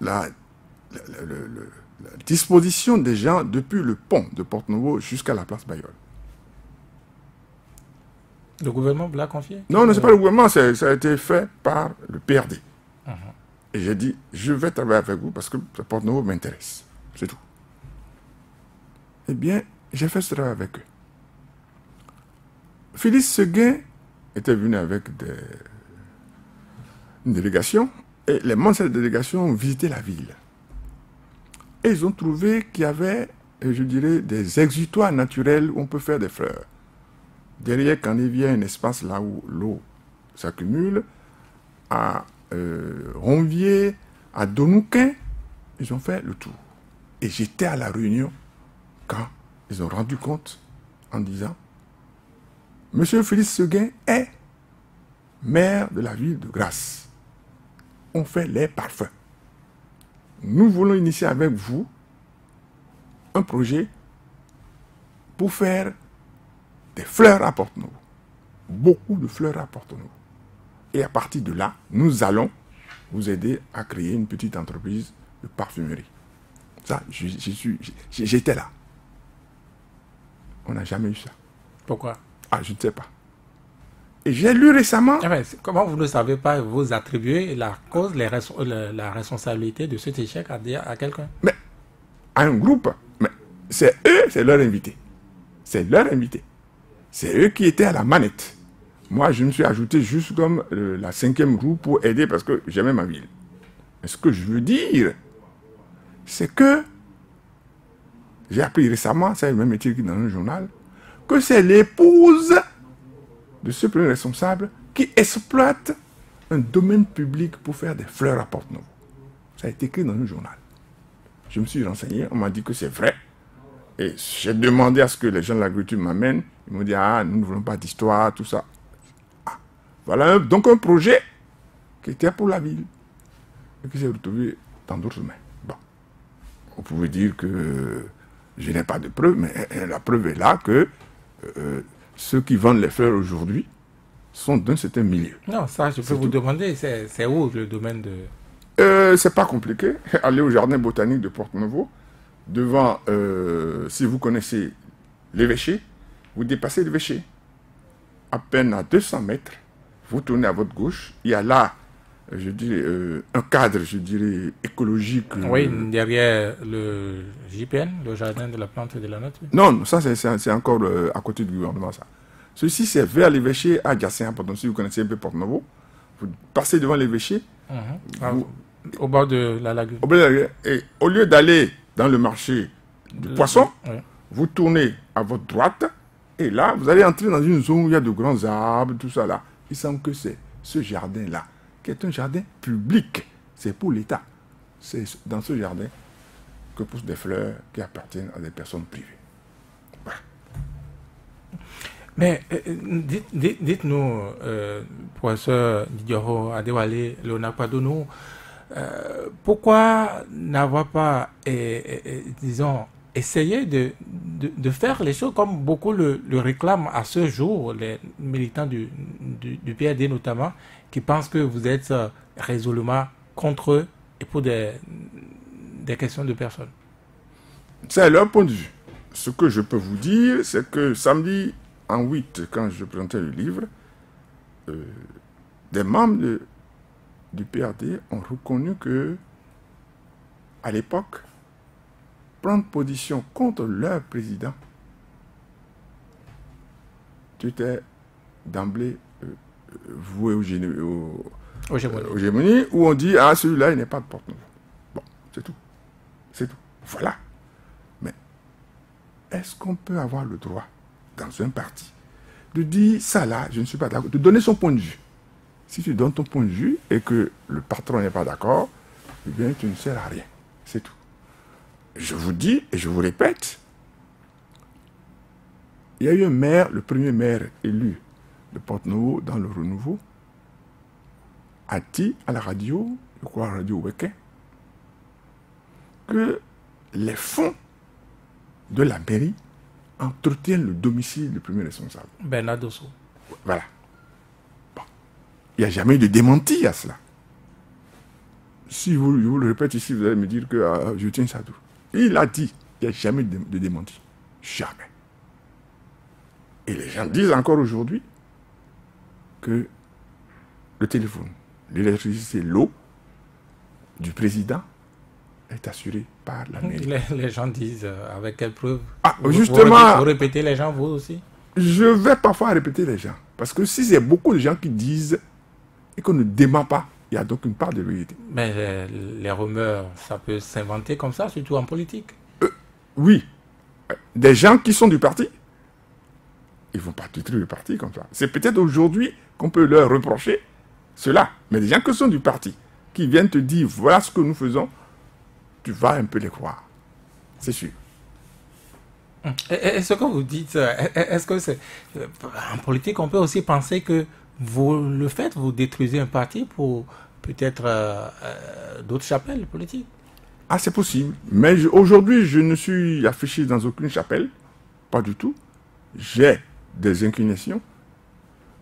Speaker 2: la disposition des gens depuis le pont de Porto-Novo jusqu'à la place Bayol.
Speaker 1: Le gouvernement vous l'a confié?
Speaker 2: Non, ce n'est pas le gouvernement, ça a été fait par le PRD. Et j'ai dit, je vais travailler avec vous parce que Porto-Novo m'intéresse. C'est tout. Eh bien, j'ai fait ce travail avec eux. Philippe Séguin était venu avec une délégation et les membres de cette délégation ont visité la ville. Et ils ont trouvé qu'il y avait, je dirais, des exutoires naturels où on peut faire des fleurs. Derrière Canevia, il y a un espace là où l'eau s'accumule. À Ronvier, à Donouquin, ils ont fait le tour. Et j'étais à la réunion quand ils ont rendu compte en disant « Monsieur Philippe Séguin est maire de la ville de Grasse. On fait les parfums. Nous voulons initier avec vous un projet pour faire des fleurs à Porto-Novo. Beaucoup de fleurs à Porto-Novo. Et à partir de là, nous allons vous aider à créer une petite entreprise de parfumerie. » Ça, j'étais là. On n'a jamais eu ça.
Speaker 1: Pourquoi?
Speaker 2: Ah, je ne sais pas. Et j'ai lu récemment...
Speaker 1: Ah ben, comment vous ne savez pas vous attribuer la cause, la responsabilité de cet échec à quelqu'un?
Speaker 2: Mais à un groupe, mais c'est eux, c'est leur invité. C'est leur invité. C'est eux qui étaient à la manette. Moi, je me suis ajouté juste comme la cinquième roue pour aider parce que j'aimais ma ville. Mais ce que je veux dire, c'est que j'ai appris récemment, ça a même été écrit dans un journal, que c'est l'épouse de ce premier responsable qui exploite un domaine public pour faire des fleurs à Porte-Novo. Ça a été écrit dans le journal. Je me suis renseigné, on m'a dit que c'est vrai. Et j'ai demandé à ce que les gens de l'agriculture m'amènent. Ils m'ont dit, ah, nous ne voulons pas d'histoire, tout ça. Ah, voilà donc un projet qui était pour la ville et qui s'est retrouvé dans d'autres mains. Bon, vous pouvez dire que je n'ai pas de preuve, mais la preuve est là que ceux qui vendent les fleurs aujourd'hui sont d'un certain milieu.
Speaker 1: Non, ça, je peux vous demander, c'est où le domaine de...
Speaker 2: C'est pas compliqué. Allez au jardin botanique de Porte-Novo, devant, si vous connaissez l'évêché, vous dépassez l'évêché. À peine à 200 mètres, vous tournez à votre gauche, il y a là, je dirais, un cadre, je dirais, écologique.
Speaker 1: Oui, derrière le JPN, le jardin de la plante et de la nature.
Speaker 2: Non, ça c'est encore à côté du gouvernement, ça. Ceci, c'est vers l'évêché à Gatien, si vous connaissez un peu Porte-Novo. Vous passez devant l'évêché.
Speaker 1: Au bord de la lagune.
Speaker 2: Et au lieu d'aller dans le marché du poisson, vous tournez à votre droite. Et là, vous allez entrer dans une zone où il y a de grands arbres, tout ça là. Il semble que c'est ce jardin-là, qui est un jardin public. C'est pour l'État. C'est dans ce jardin que poussent des fleurs qui appartiennent à des personnes privées. Voilà.
Speaker 1: Mais dites-nous, professeur Didioro Adewale, Léonard Padonou, pourquoi n'avoir pas, disons, essayé de faire les choses comme beaucoup le réclament à ce jour, les militants du PRD notamment, qui pensent que vous êtes résolument contre eux et pour des questions de personnes?
Speaker 2: C'est leur point de vue. Ce que je peux vous dire, c'est que samedi, en 8, quand je présentais le livre, des membres du PRD ont reconnu que, à l'époque, prendre position contre leur président, c'était d'emblée voué aux gémonies, où on dit, ah, celui-là, il n'est pas de Porte-Novo. Bon, c'est tout. C'est tout. Voilà. Mais est-ce qu'on peut avoir le droit, dans un parti, de dire ça là, je ne suis pas d'accord, de donner son point de vue? Si tu donnes ton point de vue et que le patron n'est pas d'accord, eh bien tu ne sers à rien. C'est tout. Je vous dis et je vous répète, il y a eu un maire, le premier maire élu de Porte-Novo dans le renouveau, a dit à la radio, je crois à la radio Week-end, que les fonds de la mairie entretiennent le domicile du premier responsable.
Speaker 1: Bernard Dosso.
Speaker 2: Voilà. Bon. Il n'y a jamais eu de démenti à cela. Si je vous le répète ici, vous allez me dire que je tiens ça tout. Il a dit, il n'y a jamais de démenti. Jamais. Et les gens disent encore aujourd'hui que le téléphone, l'électricité, l'eau du président est assurée par la mairie.
Speaker 1: Les gens disent avec quelle preuve?
Speaker 2: Justement.
Speaker 1: Vous répétez les gens, vous aussi?
Speaker 2: Je vais parfois répéter les gens. Parce que si c'est beaucoup de gens qui disent et qu'on ne dément pas, il y a donc une part de vérité.
Speaker 1: Mais les rumeurs, ça peut s'inventer comme ça, surtout en politique.
Speaker 2: Oui. Des gens qui sont du parti, ils ne vont pas titrer le parti comme ça. C'est peut-être aujourd'hui qu'on peut leur reprocher cela. Mais des gens qui sont du parti, qui viennent te dire, voilà ce que nous faisons, tu vas un peu les croire. C'est sûr.
Speaker 1: Et ce que vous dites, est-ce que c'est... En politique, on peut aussi penser que vous le faites, vous détruisez un parti pour peut-être d'autres chapelles politiques.
Speaker 2: Ah, c'est possible. Mais aujourd'hui, je ne suis affiché dans aucune chapelle. Pas du tout. J'ai des inclinations.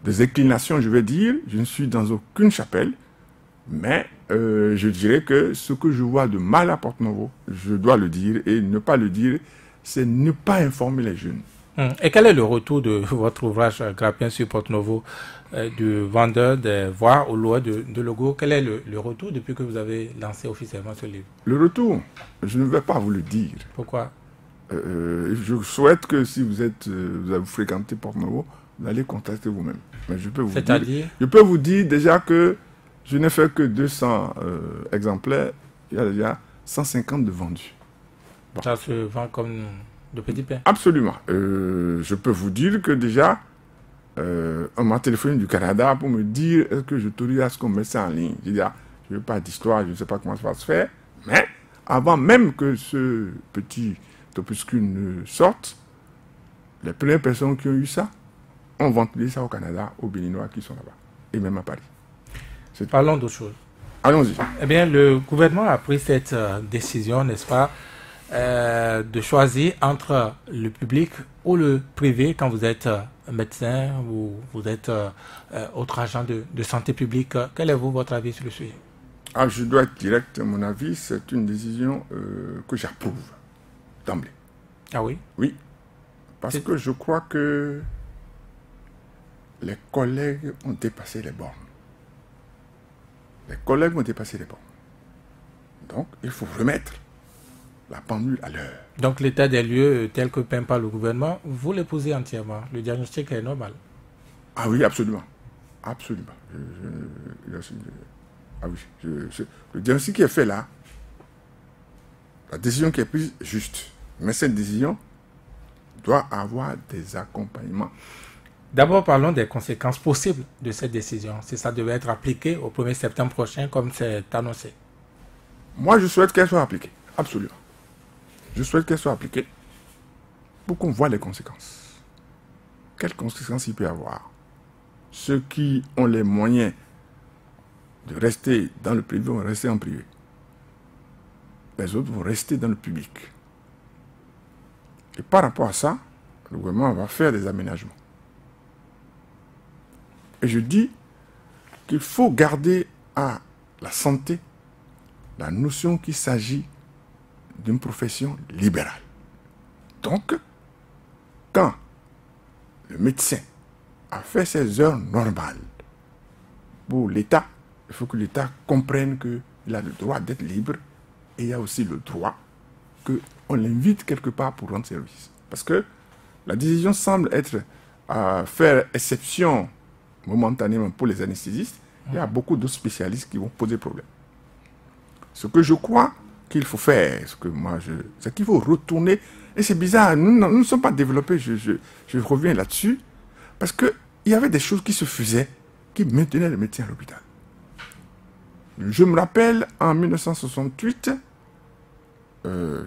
Speaker 2: Des inclinations, je vais dire. Je ne suis dans aucune chapelle. Mais je dirais que ce que je vois de mal à Porte-Novo, je dois le dire. Et ne pas le dire, c'est ne pas informer les jeunes.
Speaker 1: Et quel est le retour de votre ouvrage Grappien sur Porte-Novo, du vendeur des voix au loueur de logo? Quel est le retour depuis que vous avez lancé officiellement ce livre?
Speaker 2: Le retour, je ne vais pas vous le dire.
Speaker 1: Pourquoi?
Speaker 2: Je souhaite que si vous avez fréquenté Porte-Novo, vous allez contacter vous-même. Mais je peux vous dire, je peux vous dire déjà que je n'ai fait que 200 exemplaires. Il y a déjà 150 de vendus.
Speaker 1: Bon. Ça se vend comme de petits pains.
Speaker 2: Absolument. Je peux vous dire que déjà, on m'a téléphoné du Canada pour me dire que je t'autorise à ce qu'on mette ça en ligne. J'ai dit, ah, je ne veux pas d'histoire, je ne sais pas comment ça va se faire. Mais avant même que ce petit opuscule ne sorte, les premières personnes qui ont eu ça ont ventilé ça au Canada, aux Béninois qui sont là-bas, et même à Paris.
Speaker 1: Parlons d'autre chose.
Speaker 2: Allons-y.
Speaker 1: Eh bien, le gouvernement a pris cette décision, n'est-ce pas, de choisir entre le public ou le privé quand vous êtes médecin ou vous êtes autre agent de santé publique. Quel est votre avis sur le sujet?
Speaker 2: Ah, je dois être direct. Mon avis, c'est une décision que j'approuve d'emblée.
Speaker 1: Ah oui?
Speaker 2: Oui. Parce que je crois que les collègues ont dépassé les bornes. Les collègues ont dépassé les bornes. Donc, il faut remettre la pendule à l'heure.
Speaker 1: Donc, l'état des lieux tel que peint par le gouvernement, vous l'épousez entièrement. Le diagnostic est normal.
Speaker 2: Ah oui, absolument. Absolument. Ah oui, le diagnostic qui est fait là, la décision qui est prise est juste. Mais cette décision doit avoir des accompagnements.
Speaker 1: D'abord, parlons des conséquences possibles de cette décision. Si ça devait être appliqué au 1er septembre prochain, comme c'est annoncé.
Speaker 2: Moi, je souhaite qu'elle soit appliquée. Absolument. Je souhaite qu'elle soit appliquée pour qu'on voit les conséquences. Quelles conséquences il peut y avoir? Ceux qui ont les moyens de rester dans le privé vont rester en privé. Les autres vont rester dans le public. Et par rapport à ça, le gouvernement va faire des aménagements. Et je dis qu'il faut garder à la santé la notion qu'il s'agit d'une profession libérale. Donc, quand le médecin a fait ses heures normales pour l'État, il faut que l'État comprenne qu'il a le droit d'être libre et il y a aussi le droit qu'on l'invite quelque part pour rendre service. Parce que la décision semble être à faire exception momentanément pour les anesthésistes. Il y a beaucoup de spécialistes qui vont poser problème. Ce que je crois qu'il faut faire, c'est qu'il faut retourner. Et c'est bizarre, nous ne sommes pas développés, je reviens là-dessus, parce qu'il y avait des choses qui se faisaient qui maintenaient le médecin à l'hôpital. Je me rappelle, en 1968,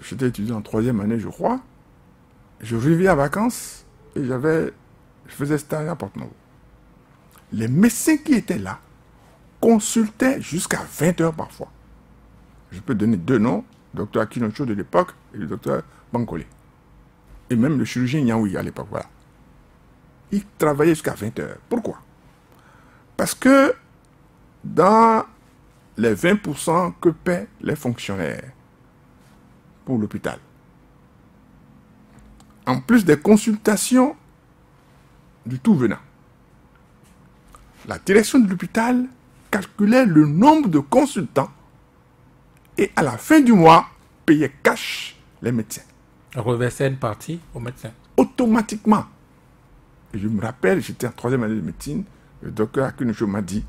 Speaker 2: j'étais étudiant en 3e année, je crois, je vivais en vacances et je faisais stage à Porte-Novo. Les médecins qui étaient là consultaient jusqu'à 20 heures parfois. Je peux donner 2 noms, le docteur Akinocho de l'époque et le docteur Bankole. Et même le chirurgien Nyaoui à l'époque, voilà. Ils travaillaient jusqu'à 20 heures. Pourquoi? Parce que dans les 20% que paient les fonctionnaires pour l'hôpital, en plus des consultations du tout venant, la direction de l'hôpital calculait le nombre de consultants et à la fin du mois, payait cash les médecins.
Speaker 1: Reversait une partie aux médecins.
Speaker 2: Automatiquement. Et je me rappelle, j'étais en 3e année de médecine, le docteur Akinocho m'a dit,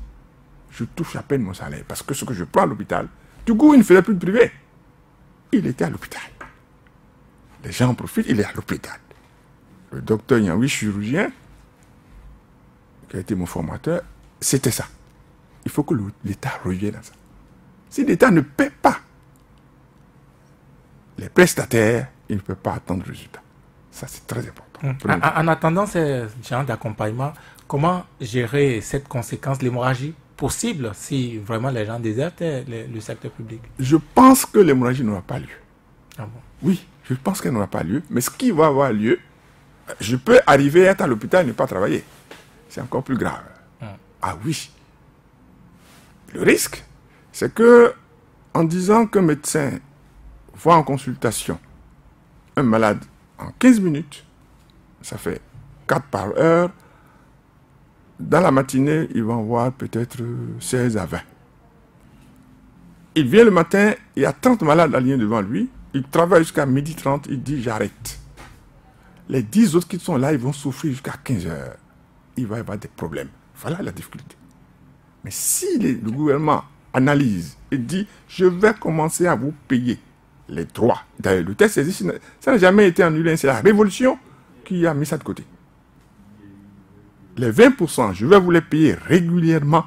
Speaker 2: je touche à peine mon salaire, parce que ce que je prends à l'hôpital, du coup, il ne faisait plus de privé. Il était à l'hôpital. Les gens en profitent, il est à l'hôpital. Le docteur Nyaoui, chirurgien, qui a été mon formateur, c'était ça. Il faut que l'État revienne à ça. Si l'État ne paie pas les prestataires, il ne peut pas attendre le résultat. Ça, c'est très important.
Speaker 1: En attendant ce genre d'accompagnement, comment gérer cette conséquence, l'hémorragie possible si vraiment les gens désertent le secteur public?
Speaker 2: Je pense que l'hémorragie n'aura pas lieu.
Speaker 1: Ah bon?
Speaker 2: Oui, je pense qu'elle n'aura pas lieu. Mais ce qui va avoir lieu, je peux arriver à être à l'hôpital et ne pas travailler. C'est encore plus grave. Ah oui. Le risque, c'est que, en disant qu'un médecin voit en consultation un malade en 15 minutes, ça fait 4 par heure, dans la matinée, il va en voir peut-être 16 à 20. Il vient le matin, il y a 30 malades alignés devant lui, il travaille jusqu'à 12h30, il dit j'arrête. Les 10 autres qui sont là, ils vont souffrir jusqu'à 15 heures. Il va y avoir des problèmes. Voilà la difficulté. Mais si le gouvernement analyse et dit je vais commencer à vous payer les droits. D'ailleurs, le test existe, ça n'a jamais été annulé, c'est la révolution qui a mis ça de côté. les 20%, je vais vous les payer régulièrement.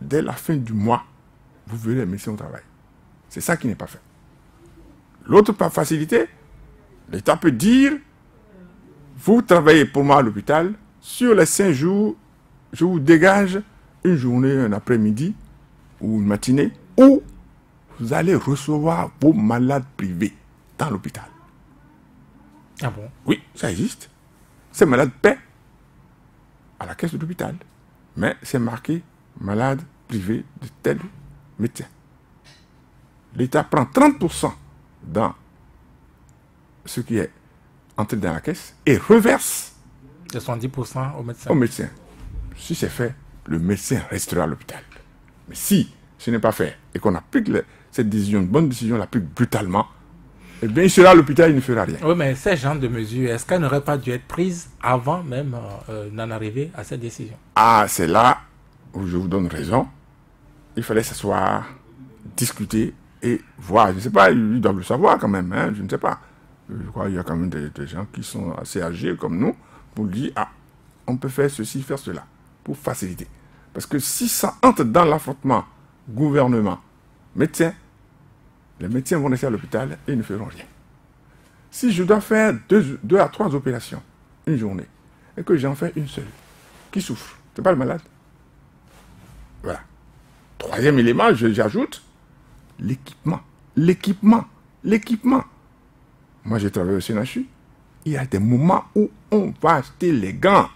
Speaker 2: Dès la fin du mois, vous verrez les médecins au travail. C'est ça qui n'est pas fait. L'autre facilité, l'État peut dire, vous travaillez pour moi à l'hôpital, sur les 5 jours, je vous dégage une journée, un après-midi ou une matinée, où vous allez recevoir vos malades privés dans l'hôpital.
Speaker 1: Ah bon?
Speaker 2: Oui, ça existe. Ces malades paient à la caisse de l'hôpital. Mais c'est marqué malade privé de tel médecin. L'État prend 30% dans ce qui est entré dans la caisse et reverse
Speaker 1: 70% au médecin.
Speaker 2: au médecin. Si c'est fait, le médecin restera à l'hôpital. Mais si ce n'est pas fait et qu'on applique cette décision, une bonne décision, on l'applique brutalement, eh bien, il sera à l'hôpital, il ne fera rien.
Speaker 1: Oui, mais ces genres de mesures, est-ce qu'elles n'auraient pas dû être prises avant même d'en arriver à cette décision?
Speaker 2: Ah, c'est là où je vous donne raison. Il fallait s'asseoir, discuter et voir. Je ne sais pas, ils doivent le savoir quand même, hein, je ne sais pas. Je crois qu'il y a quand même des gens qui sont assez âgés comme nous pour dire, ah, on peut faire ceci, faire cela, pour faciliter. Parce que si ça entre dans l'affrontement gouvernement, médecin, les médecins vont rester à l'hôpital et ils ne feront rien. Si je dois faire 2 à 3 opérations une journée et que j'en fais une seule, qui souffre? C'est pas le malade. Voilà. Troisième élément, j'ajoute l'équipement. L'équipement. Moi, j'ai travaillé au CNHU. Il y a des moments où on va acheter les gants.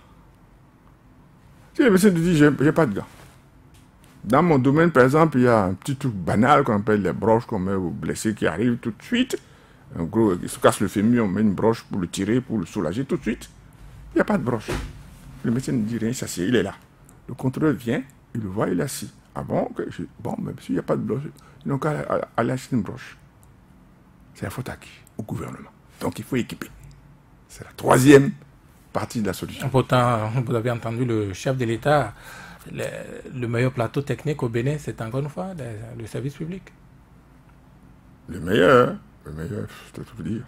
Speaker 2: Si le médecin te dit, j'ai pas de gants. Dans mon domaine, par exemple, il y a un petit truc banal qu'on appelle les broches qu'on met aux blessés qui arrivent tout de suite. En gros, il se casse le fémur, on met une broche pour le tirer, pour le soulager tout de suite. Il n'y a pas de broche. Le médecin ne dit rien, il s'assied, il est là. Le contrôleur vient, il le voit, il est assis. Ah bon, bon, même s'il n'y a pas de broche, ils n'ont qu'à aller acheter une broche. C'est la faute à qui? Au gouvernement. Donc il faut équiper. C'est la troisième partie de la solution.
Speaker 1: Pourtant, vous avez entendu le chef de l'État, le meilleur plateau technique au Bénin, c'est encore une fois le service public.
Speaker 2: Le meilleur, je peux tout dire.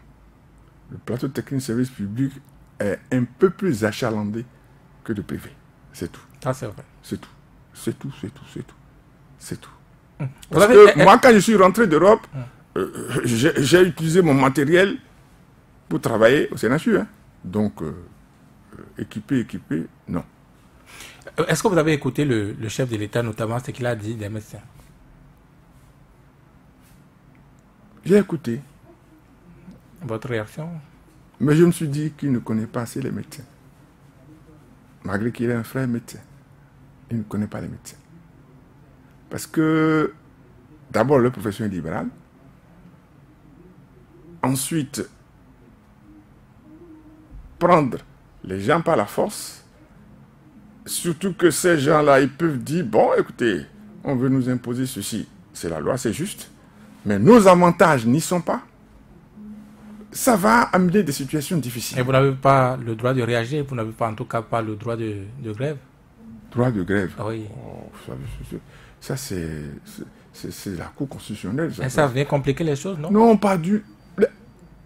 Speaker 2: Le plateau technique service public est un peu plus achalandé que le privé. C'est tout.
Speaker 1: Ah, c'est vrai.
Speaker 2: C'est tout. C'est tout.
Speaker 1: Vous
Speaker 2: Parce que moi, quand je suis rentré d'Europe, j'ai utilisé mon matériel pour travailler au CNHU. Hein. Donc, équipé, non.
Speaker 1: Est-ce que vous avez écouté le chef de l'État, notamment ce qu'il a dit des médecins?
Speaker 2: J'ai écouté.
Speaker 1: Votre réaction?
Speaker 2: Mais je me suis dit qu'il ne connaît pas assez les médecins. Malgré qu'il est un frère médecin, il ne connaît pas les médecins. Parce que, d'abord, leur profession est libérale. Ensuite, prendre les gens par la force. Surtout que ces gens-là, ils peuvent dire, bon, écoutez, on veut nous imposer ceci. C'est la loi, c'est juste. Mais nos avantages n'y sont pas. Ça va amener des situations difficiles.
Speaker 1: Et vous n'avez pas le droit de réagir, vous n'avez pas en tout cas pas le droit de grève?
Speaker 2: Droit de grève?
Speaker 1: Oui.
Speaker 2: Oh, ça, c'est la Cour constitutionnelle.
Speaker 1: Ça vient compliquer les choses, non?
Speaker 2: Non, pas du...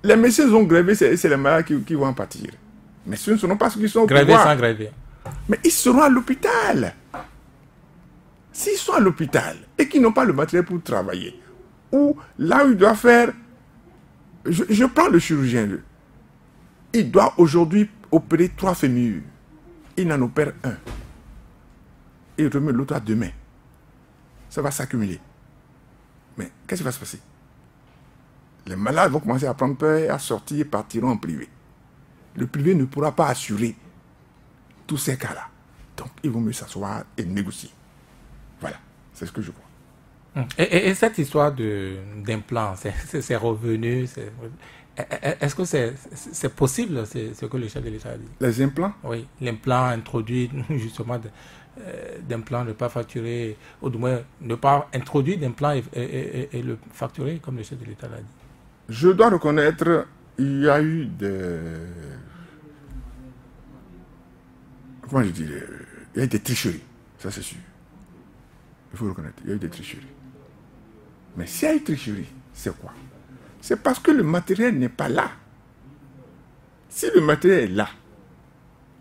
Speaker 2: Les médecins ont grévé, c'est les malades qui vont en pâtir. Mais ce ne seront pas ceux qui sont au pouvoir.
Speaker 1: Gréver sans gréver.
Speaker 2: Mais ils seront à l'hôpital. S'ils sont à l'hôpital et qu'ils n'ont pas le matériel pour travailler, ou là où ils doivent faire... Je prends le chirurgien. Il doit aujourd'hui opérer 3 fémurs. Il n'en opère un. Il remet l'autre à demain. Ça va s'accumuler. Mais qu'est-ce qui va se passer? Les malades vont commencer à prendre peur, à sortir et partiront en privé. Le privé ne pourra pas assurer tous ces cas-là. Donc, il vaut mieux s'asseoir et négocier. Voilà, c'est ce que je crois.
Speaker 1: Et cette histoire d'implant, c'est revenu, est-ce que c'est possible, ce que le chef de l'État a dit?
Speaker 2: Les implants?
Speaker 1: Oui, l'implant introduit justement d'implants ne pas facturer, ou du moins ne pas introduire d'implant et le facturer, comme le chef de l'État l'a dit.
Speaker 2: Je dois reconnaître, il y a eu des... Comment je dirais? Il y a eu des tricheries, ça c'est sûr. Il faut reconnaître, il y a eu des tricheries. Mais s'il y a eu tricherie, c'est quoi? C'est parce que le matériel n'est pas là. Si le matériel est là,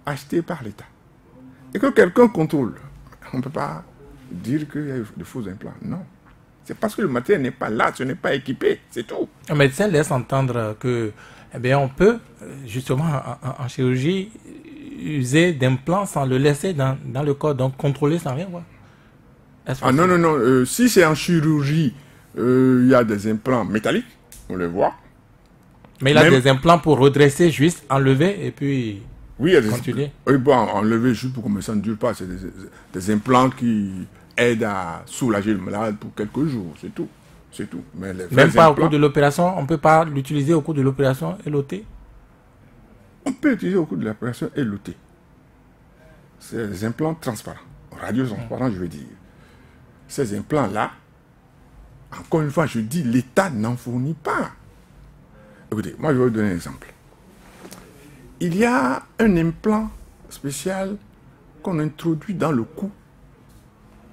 Speaker 2: acheté par l'État, et que quelqu'un contrôle, on ne peut pas dire qu'il y a de faux implants. Non. C'est parce que le matériel n'est pas là, ce n'est pas équipé, c'est tout.
Speaker 1: Un médecin laisse entendre que, eh bien, on peut, justement, en chirurgie, user d'implants sans le laisser dans le corps, donc contrôler sans rien voir.
Speaker 2: Ah non, non, non. Si c'est en chirurgie, il y a des implants métalliques, on les voit.
Speaker 1: Mais il a des implants pour redresser, juste enlever et puis
Speaker 2: oui, il y a
Speaker 1: continuer.
Speaker 2: Oui, bon, enlever juste pour que ça ne dure pas. C'est des implants qui aident à soulager le malade pour quelques jours, c'est tout. C'est tout. Mais
Speaker 1: même pas au cours de l'opération, on ne peut pas l'utiliser au cours de l'opération et l'ôter?
Speaker 2: On peut l'utiliser au cours de l'opération et l'ôter. C'est des implants transparents, radiotransparents, je veux dire. Ces implants-là, encore une fois, je dis, l'État n'en fournit pas. Écoutez, moi je vais vous donner un exemple. Il y a un implant spécial qu'on introduit dans le cou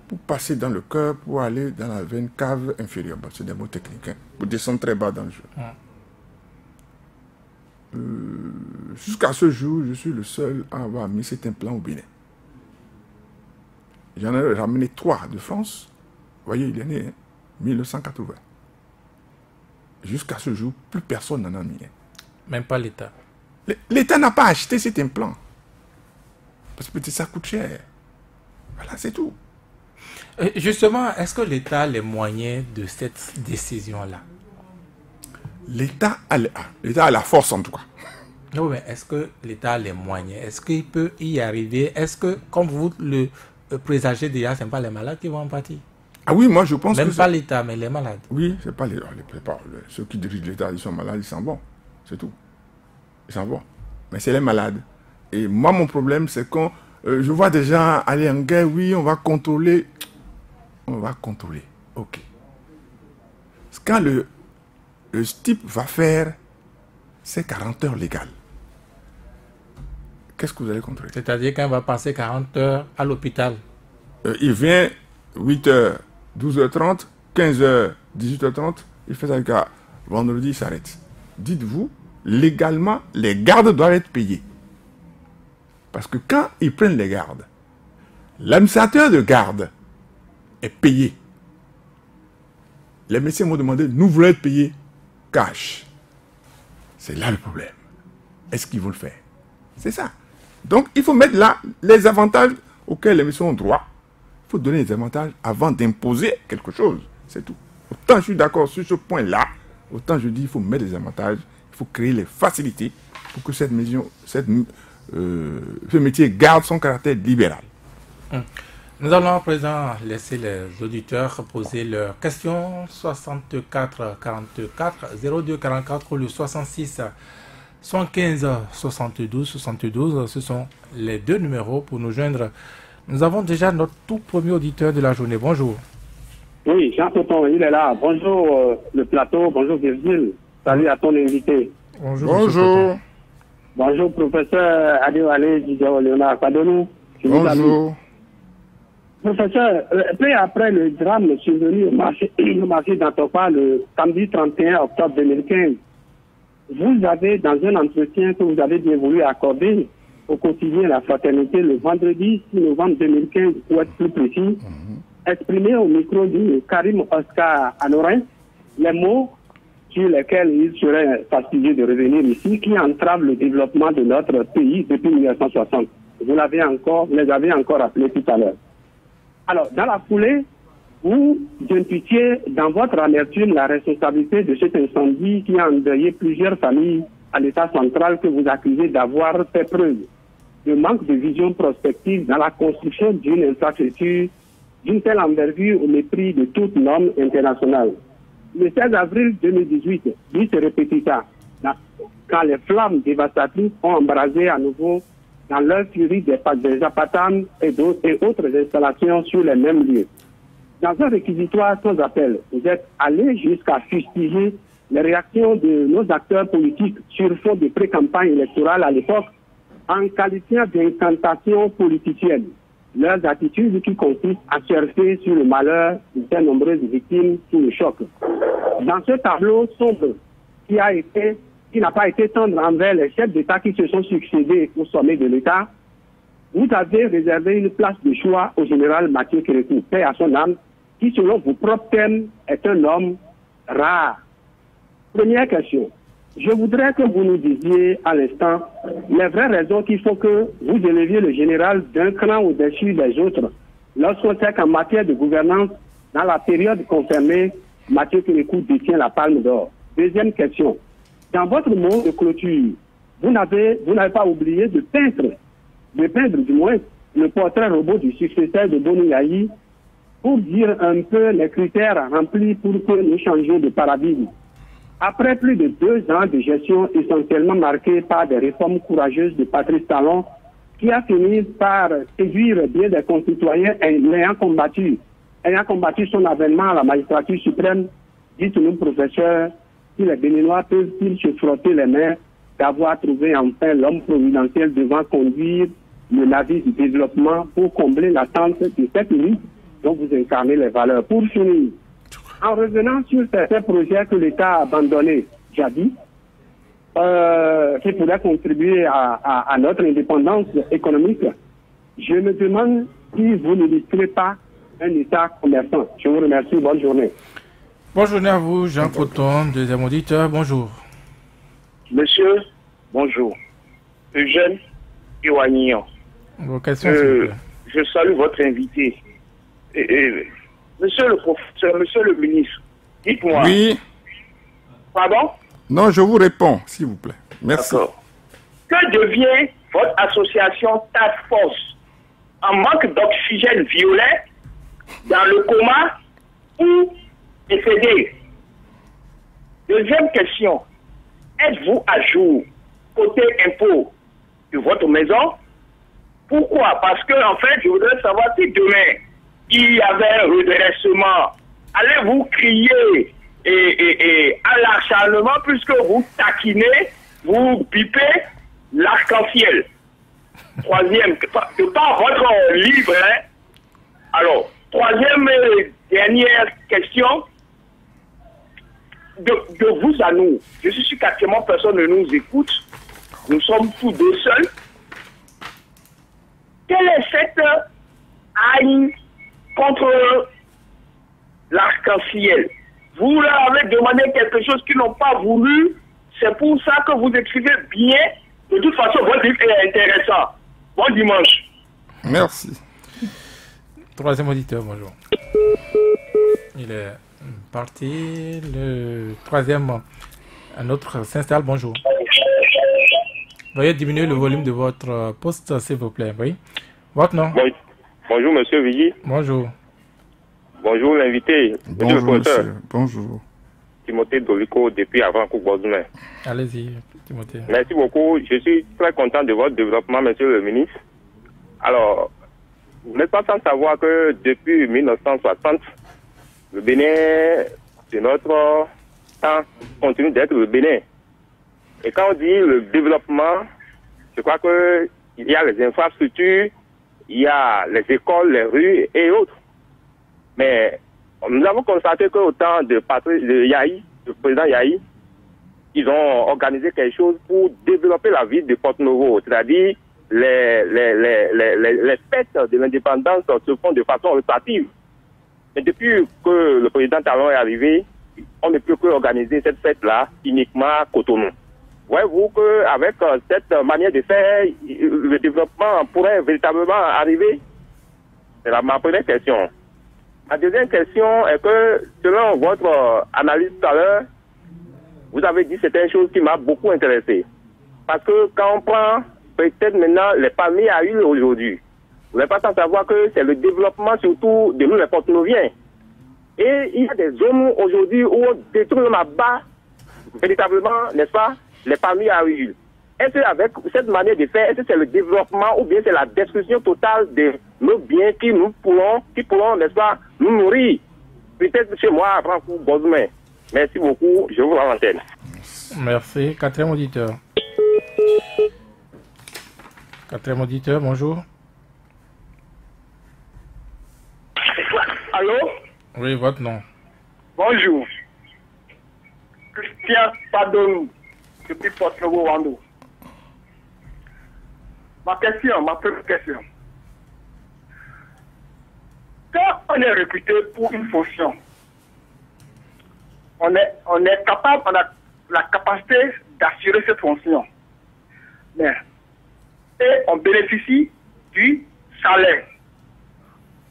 Speaker 2: pour passer dans le cœur, pour aller dans la veine cave inférieure. Bon, c'est des mots techniques, hein, pour descendre très bas dans le jeu. Jusqu'à ce jour, je suis le seul à avoir mis cet implant au Bénin. J'en ai ramené 3 de France. Vous voyez, il est né, hein, 1980. Jusqu'à ce jour, plus personne n'en a mis.
Speaker 1: Même pas l'État.
Speaker 2: L'État n'a pas acheté cet implant. Parce que ça coûte cher. Voilà, c'est tout.
Speaker 1: Justement, est-ce que l'État a les moyens de cette décision-là?
Speaker 2: L'État a la force en tout cas.
Speaker 1: Non, mais est-ce que l'État a les moyens? Est-ce qu'il peut y arriver? Est-ce que, comme vous le présagez déjà, ce n'est pas les malades qui vont en partir?
Speaker 2: Ah oui, moi je pense
Speaker 1: même
Speaker 2: que
Speaker 1: pas l'État, mais les malades.
Speaker 2: Oui, c'est pas ceux qui dirigent l'État, ils sont malades, ils s'en vont. C'est tout. Ils s'en vont. Mais c'est les malades. Et moi, mon problème, c'est quand je vois des gens aller en guerre, oui, on va contrôler. On va contrôler. Ok. Quand le type va faire ses 40 heures légales, qu'est-ce que vous allez contrôler?
Speaker 1: C'est-à-dire quand il va passer 40 heures à l'hôpital.
Speaker 2: Il vient 8h, 12h30, 15h, 18h30, il fait ça jusqu'à vendredi, il s'arrête. Dites-vous, légalement, les gardes doivent être payés. Parce que quand ils prennent les gardes, l'administrateur de garde est payé. Les médecins m'ont demandé, nous voulons être payés cash. C'est là le problème. Est-ce qu'ils vont le faire? C'est ça. Donc, il faut mettre là les avantages auxquels les médecins ont droit. Il faut donner les avantages avant d'imposer quelque chose. C'est tout. Autant je suis d'accord sur ce point-là, autant je dis qu'il faut mettre des avantages, il faut créer les facilités pour que ce métier garde son caractère libéral.
Speaker 1: Nous allons à présent laisser les auditeurs poser leurs questions. 64 44 02 44 ou le 66 75 72 72. Ce sont les 2 numéros pour nous joindre. Nous avons déjà notre tout premier auditeur de la journée. Bonjour.
Speaker 3: Oui, Jean Tonton, il est là. Bonjour le plateau, bonjour Virgile. Salut à ton invité.
Speaker 2: Bonjour. Bonjour.
Speaker 3: Bonjour professeur Adéwalé Gideon Léonard Padonou.
Speaker 2: Bonjour.
Speaker 3: Professeur, peu après le drame survenu au marché d'Antopa le samedi 31 octobre 2015, vous avez, dans un entretien que vous avez bien voulu accorder au quotidien La Fraternité le vendredi 6 novembre 2015, pour être plus précis, exprimé au micro du Karim Oscar Anorin les mots sur lesquels il serait fastidieux de revenir ici, qui entravent le développement de notre pays depuis 1960. Vous les avez encore appelés tout à l'heure. Alors, dans la foulée, vous imputiez dans votre amertume la responsabilité de cet incendie qui a endeuillé plusieurs familles à l'État central que vous accusez d'avoir fait preuve de manque de vision prospective dans la construction d'une infrastructure d'une telle envergure au mépris de toute norme internationale. Le 16 avril 2018, il se répétita quand les flammes dévastatrices ont embrasé à nouveau dans leur furie des apatanes et autres installations sur les mêmes lieux. Dans un réquisitoire sans appel, vous êtes allé jusqu'à fustiger les réactions de nos acteurs politiques sur fond de pré-campagne électorale à l'époque en qualifiant d'incantations politiciennes leurs attitudes qui consistent à surfer sur le malheur de ces nombreuses victimes sous le choc. Dans ce tableau sombre qui n'a pas été tendre envers les chefs d'État qui se sont succédés au sommet de l'État, vous avez réservé une place de choix au général Mathieu Kérékou, paix à son âme, qui selon vos propres termes est un homme rare. Première question. Je voudrais que vous nous disiez à l'instant les vraies raisons qui font que vous éleviez le général d'un cran au-dessus des autres, lorsqu'on sait qu'en matière de gouvernance, dans la période concernée, Mathieu Kérékou détient la palme d'or. Deuxième question. Dans votre mot de clôture, vous n'avez pas oublié de peindre du moins le portrait robot du successeur de Boni Yayi pour dire un peu les critères remplis pour que nous changions de paradigme. Après plus de 2 ans de gestion essentiellement marquée par des réformes courageuses de Patrice Talon, qui a fini par séduire bien des concitoyens ayant combattu son avènement à la magistrature suprême, dites-nous, professeur, si les Béninois peuvent-ils se frotter les mains d'avoir trouvé enfin l'homme providentiel devant conduire le navire du développement pour combler l'attente de cette élite dont vous incarnez les valeurs. Pour finir, en revenant sur certains projets que l'État a abandonnés, jadis, qui pourraient contribuer à notre indépendance économique, je me demande si vous n'illustrez pas un État commerçant. Je vous remercie. Bonne journée.
Speaker 1: Bonne journée à vous, Jean Coton, deuxième auditeur. Bonjour.
Speaker 4: Monsieur, bonjour. Eugène Iwanyan.
Speaker 1: Vos questions, s'il vous plaît.
Speaker 4: Je salue votre invité. Monsieur le professeur, monsieur le ministre, dites-moi.
Speaker 2: Oui.
Speaker 4: Pardon?
Speaker 2: Non, je vous réponds, s'il vous plaît. Merci.
Speaker 4: D'accord. Que devient votre association Task Force en manque d'oxygène violet, dans le coma ou décédé? Deuxième question. Êtes-vous à jour côté impôt de votre maison? Pourquoi? Parce que, en fait, je voudrais savoir si demain, il y avait un redressement, allez-vous crier à l'acharnement puisque vous taquinez, vous bipez l'arc-en-ciel? Troisième, de par votre livre, hein? Alors, troisième et dernière question, de vous à nous. Je suis sûr qu'actuellement personne ne nous écoute. Nous sommes tous deux seuls. Quelle est cette haine contre l'arc-en-ciel? Vous leur avez demandé quelque chose qu'ils n'ont pas voulu. C'est pour ça que vous écrivez bien. De toute façon, votre livre est intéressant. Bon dimanche.
Speaker 2: Merci.
Speaker 1: Troisième auditeur, bonjour. Il est parti. Le troisième, un autre s'installe. Bonjour. Veuillez diminuer le volume de votre poste, s'il vous plaît. Oui. Votre nom?
Speaker 5: Bon, bonjour, monsieur Vigi.
Speaker 1: Bonjour.
Speaker 5: Bonjour, l'invité.
Speaker 2: Bonjour, monsieur. Bonjour.
Speaker 5: Timothée Dolico, depuis avant Bozoumé.
Speaker 1: Allez-y, Timothée.
Speaker 5: Merci beaucoup. Je suis très content de votre développement, monsieur le ministre. Alors, vous n'êtes pas sans savoir que depuis 1960, le Bénin, de notre temps, continue d'être le Bénin. Et quand on dit le développement, je crois qu'il y a les infrastructures, il y a les écoles, les rues et autres. Mais nous avons constaté qu'au temps de Yayi, le président Yayi, ils ont organisé quelque chose pour développer la ville de Porto-Novo, c'est-à-dire les fêtes de l'indépendance se font de façon rotative. Mais depuis que le président Talon est arrivé, on ne peut que organiser cette fête-là uniquement à Cotonou. Voyez-vous qu'avec cette manière de faire, le développement pourrait véritablement arriver? C'est ma première question. Ma deuxième question est que, selon votre analyse tout à l'heure, vous avez dit certaines choses qui m'ont beaucoup intéressé. Parce que quand on prend peut-être maintenant les palmiers à huile aujourd'hui, vous n'êtes pas sans savoir que c'est le développement surtout de nous les Porto-Noviens. Et il y a des zones aujourd'hui où on détruit là-bas, véritablement, n'est-ce pas, les palmiers à huile. Est-ce qu'avec cette manière de faire, est-ce que c'est le développement ou bien c'est la destruction totale de nos biens qui pourront, n'est-ce pas, nous nourrir? Peut-être chez moi, à Franco Bozoumé. Merci beaucoup, je vous rends l'antenne.
Speaker 1: Merci. Quatrième auditeur. Quatrième auditeur, bonjour.
Speaker 4: Allô?
Speaker 1: Oui, votre nom.
Speaker 4: Bonjour. Christian Padonou, depuis Porto-Novo. ma première question. Quand on est recruté pour une fonction, on est capable, on a la capacité d'assurer cette fonction. Mais, et on bénéficie du salaire.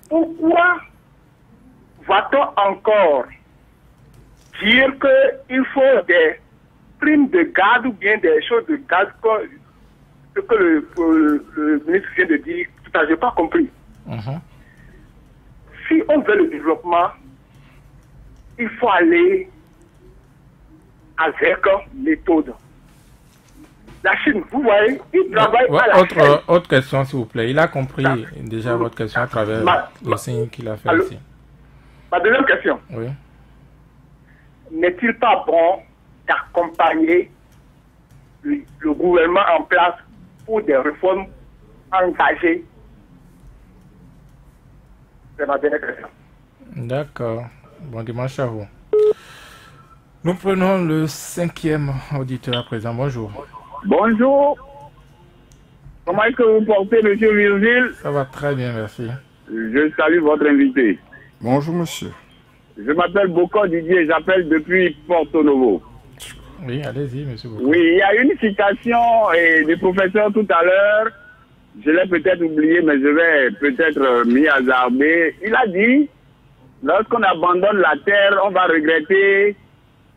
Speaker 4: Pourquoi va-t-on encore dire qu'il faut des primes de garde ou bien des choses de garde que le ministre vient de dire? Tout à l'heure, je n'ai pas compris. Si on veut le développement, il faut aller avec méthode. La Chine, vous voyez, il travaille à la Chine.
Speaker 1: Autre question, s'il vous plaît. Il a compris déjà votre question à travers le signe qu'il a fait ici.
Speaker 4: Ma deuxième question.
Speaker 1: Oui.
Speaker 4: N'est-il pas bon d'accompagner le gouvernement en place pour des réformes engagées? C'est ma dernière question.
Speaker 1: D'accord. Bon dimanche à vous. Nous prenons le 5e auditeur à présent. Bonjour.
Speaker 6: Bonjour. Comment est-ce que vous portez, monsieur Virgile?
Speaker 1: Ça va très bien, merci.
Speaker 6: Je salue votre invité.
Speaker 2: Bonjour, monsieur.
Speaker 6: Je m'appelle Boko Didier, j'appelle depuis Porto Novo.
Speaker 1: Oui, allez-y, monsieur Boko.
Speaker 6: Oui, il y a une citation du professeur tout à l'heure. Je l'ai peut-être oublié, mais je vais peut-être m'y hasarder. Il a dit, lorsqu'on abandonne la terre, on va regretter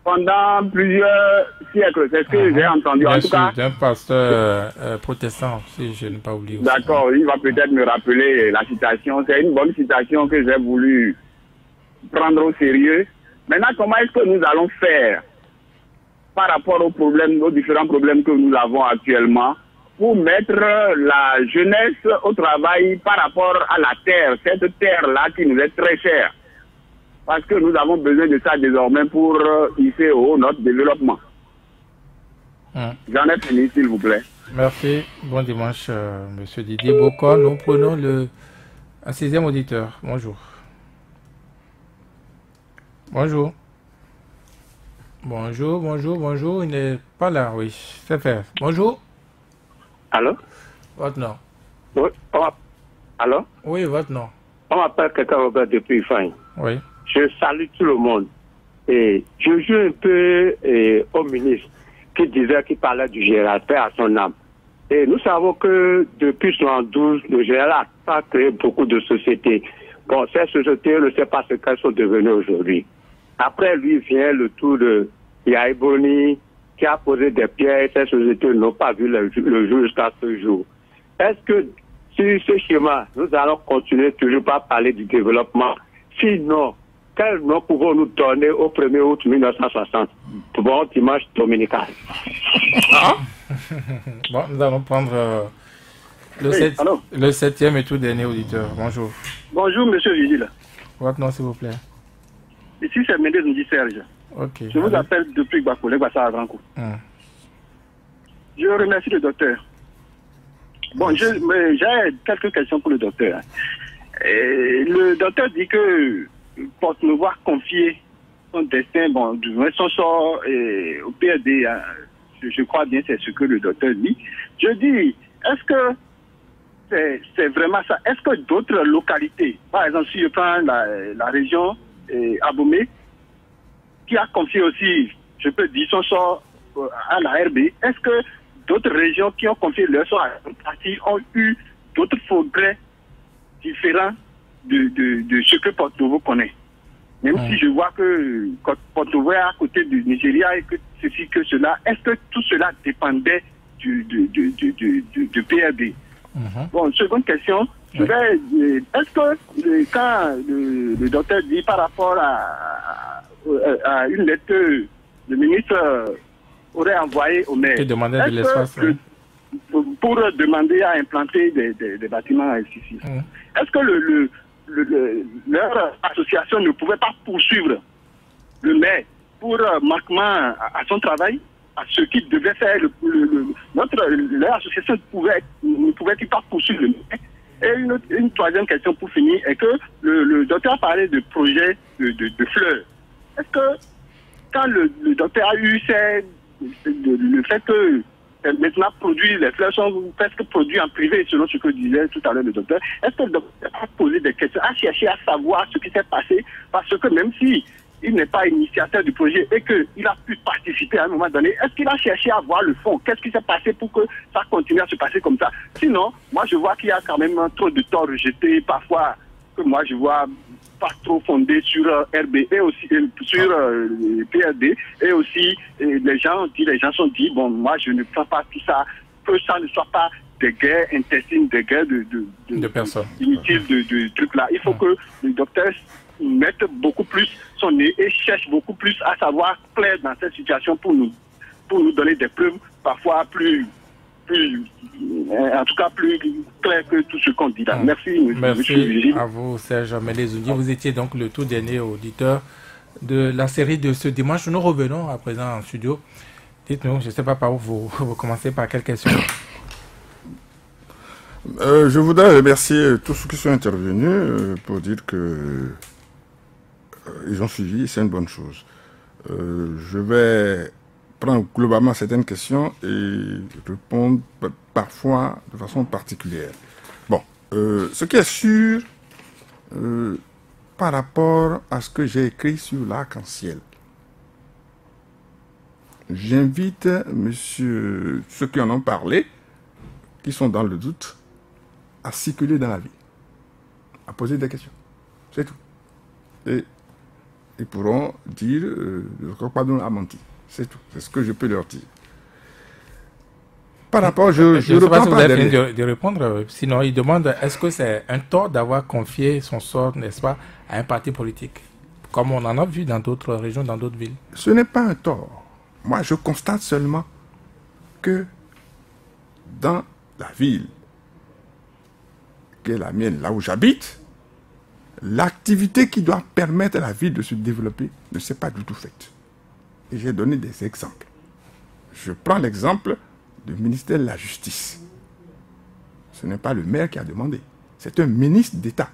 Speaker 6: pendant plusieurs siècles. C'est ce que j'ai entendu.
Speaker 1: Bien
Speaker 6: en tout cas,
Speaker 1: d'un pasteur protestant, si je n'ai pas oublié.
Speaker 6: D'accord, il va peut-être me rappeler la citation. C'est une bonne citation que j'ai voulu prendre au sérieux. Maintenant, comment est-ce que nous allons faire par rapport aux problèmes, aux différents problèmes que nous avons actuellement, pour mettre la jeunesse au travail par rapport à la terre, cette terre-là qui nous est très chère? Parce que nous avons besoin de ça désormais pour hisser au haut notre développement. J'en ai fini, s'il vous plaît.
Speaker 1: Merci. Bon dimanche, monsieur Didier Boko. Nous prenons un 6e auditeur. Bonjour. Bonjour. Bonjour. Il n'est pas là, oui. C'est fait. Bonjour.
Speaker 7: Allô?
Speaker 1: Votre nom?
Speaker 7: Oui. Allô?
Speaker 1: Oui, votre nom.
Speaker 7: On m'appelle quelqu'un Robert depuis Fagne.
Speaker 1: Oui.
Speaker 7: Je salue tout le monde. Et je joue un peu au ministre qui disait qu'il parlait du général, paix à son âme. Et nous savons que depuis 1972, le général a créé beaucoup de sociétés. Bon, ces sociétés, on ne sait pas ce qu'elles sont devenues aujourd'hui. Après lui vient le tour de Yaïboni, qui a posé des pierres, ces sociétés n'ont pas vu le jour jusqu'à ce jour. Est-ce que sur ce schéma, nous allons continuer toujours par parler du développement? Sinon, quel nom pouvons-nous donner au 1er août 1960 pour bon dimanche dominical?
Speaker 1: Bon, nous allons prendre le 7e et tout dernier auditeur. Bonjour.
Speaker 8: Bonjour, monsieur Vigile.
Speaker 1: Votre nom, s'il vous plaît.
Speaker 8: Ici, c'est Mendes Ndi Serge.
Speaker 1: Ok.
Speaker 8: Je vous appelle depuis Bakolé, Bassa à Granco. Je remercie le docteur. Bon, j'ai quelques questions pour le docteur. Le docteur dit que Porte-Novo a confié son destin, son sort au PRD. Je crois bien c'est ce que le docteur dit. Je dis, est-ce que c'est vraiment ça? Est-ce que d'autres localités, par exemple, si je prends la région Abomey, qui a confié aussi, je peux dire, son sort à la RB, est-ce que d'autres régions qui ont confié leur sort à un parti ont eu d'autres progrès différents de ce que Porte-Novo connaît? Même si je vois que Porto-Novo est à côté du Nigeria et que ceci, que cela, est-ce que tout cela dépendait du PRD? Bon, seconde question, est-ce que quand le docteur dit par rapport à une lettre que le ministre aurait envoyée au maire,
Speaker 1: de l'espace,
Speaker 8: pour demander à implanter des bâtiments ici, est-ce que leur association ne pouvait pas poursuivre le maire pour manquement à son travail, à ce qu'il devait faire? Leur association ne pouvait-il pas poursuivre le maire? Et une troisième question pour finir est que le docteur a parlé de projet de fleurs. Est-ce que quand le docteur a eu le fait que maintenant produits, les fleurs sont presque produits en privé, selon ce que disait tout à l'heure le docteur. Est-ce que le docteur a posé des questions, a cherché à savoir ce qui s'est passé? Parce que même si il n'est pas initiateur du projet et qu'il a pu participer à un moment donné, est-ce qu'il a cherché à voir le fond? Qu'est-ce qui s'est passé pour que ça continue à se passer comme ça? Sinon, moi je vois qu'il y a quand même trop de torts rejetés, parfois que moi je vois pas trop fondé sur RB et aussi sur PRD, et aussi les gens sont dit, bon, moi je ne crois pas que ça ne soit pas des guerres intestines, des guerres de personnes inutiles de trucs là. Il faut que le docteur mette beaucoup plus son nez et cherche beaucoup plus à savoir clair dans cette situation pour nous donner des preuves parfois plus en tout cas plus clair que tout ce qu'on dit là. Merci.
Speaker 1: Merci à vous, Serge Amédée-Zoundié. Vous étiez donc le tout dernier auditeur de la série de ce dimanche. Nous revenons à présent en studio. Dites-nous, je ne sais pas par où vous commencez, par quelle question?
Speaker 2: Je voudrais remercier tous ceux qui sont intervenus pour dire que ils ont suivi, c'est une bonne chose. Je vais prendre globalement certaines questions et répondre parfois de façon particulière. Bon, ce qui est sûr par rapport à ce que j'ai écrit sur l'arc-en-ciel, j'invite ceux qui en ont parlé, qui sont dans le doute, à circuler dans la vie, à poser des questions. C'est tout. Et ils pourront dire le Croix-Padon a menti. C'est tout. C'est ce que je peux leur dire. Par rapport, je
Speaker 1: ne sais pas si vous avez fini de répondre. Sinon, ils demandent est-ce que c'est un tort d'avoir confié son sort, n'est-ce pas, à un parti politique, comme on en a vu dans d'autres régions, dans d'autres villes?
Speaker 2: Ce n'est pas un tort. Moi, je constate seulement que dans la ville qui est la mienne, là où j'habite, l'activité qui doit permettre à la ville de se développer ne s'est pas du tout faite. Et j'ai donné des exemples. Je prends l'exemple du ministère de la Justice. Ce n'est pas le maire qui a demandé. C'est un ministre d'État.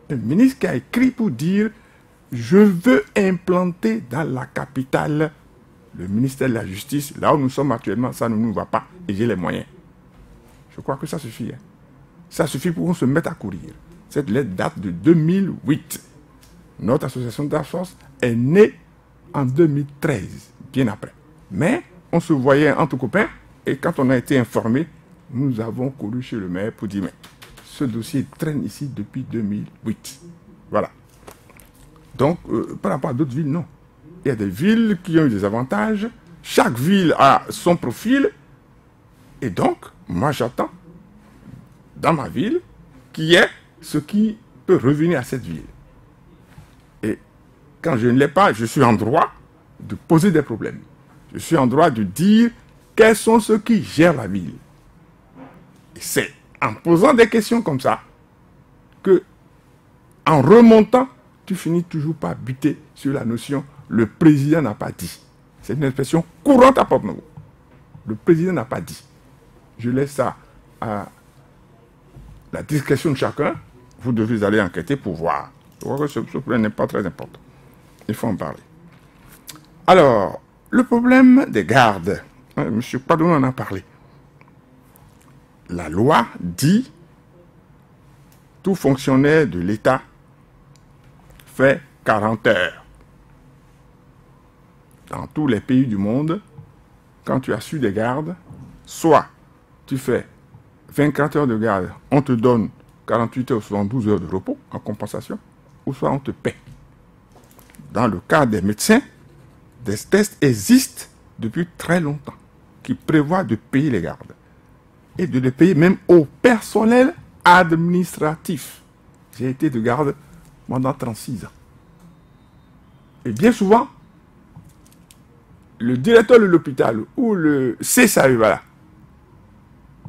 Speaker 2: Un ministre qui a écrit pour dire « Je veux implanter dans la capitale le ministère de la Justice. Là où nous sommes actuellement, ça ne nous va pas. Et j'ai les moyens. » Je crois que ça suffit. Ça suffit pour qu'on se mette à courir. Cette lettre date de 2008. Notre association de force est née en 2013, bien après. Mais on se voyait entre copains et quand on a été informé, nous avons couru chez le maire pour dire mais ce dossier traîne ici depuis 2008. Voilà. Donc, par rapport à d'autres villes, non. Il y a des villes qui ont eu des avantages. Chaque ville a son profil. Et donc, moi j'attends dans ma ville qu'il y ait ce qui peut revenir à cette ville. Et quand je ne l'ai pas, je suis en droit de poser des problèmes. Je suis en droit de dire quels sont ceux qui gèrent la ville. Et c'est en posant des questions comme ça que, en remontant, tu finis toujours par buter sur la notion « le président n'a pas dit ». C'est une expression courante à Porte-Nouveau. Le président n'a pas dit. Je laisse ça à la discrétion de chacun. Vous devez aller enquêter pour voir. Je crois que ce problème n'est pas très important. Il faut en parler. Alors, le problème des gardes. M. Padon en a parlé. La loi dit tout fonctionnaire de l'État fait 40 heures. Dans tous les pays du monde, quand tu as su des gardes, soit tu fais 24 heures de garde, on te donne 48 heures ou 72 heures de repos en compensation, ou soit on te paie. Dans le cas des médecins, des tests existent depuis très longtemps qui prévoient de payer les gardes et de les payer même au personnel administratif. J'ai été de garde pendant 36 ans. Et bien souvent, le directeur de l'hôpital ou le CSAE, voilà,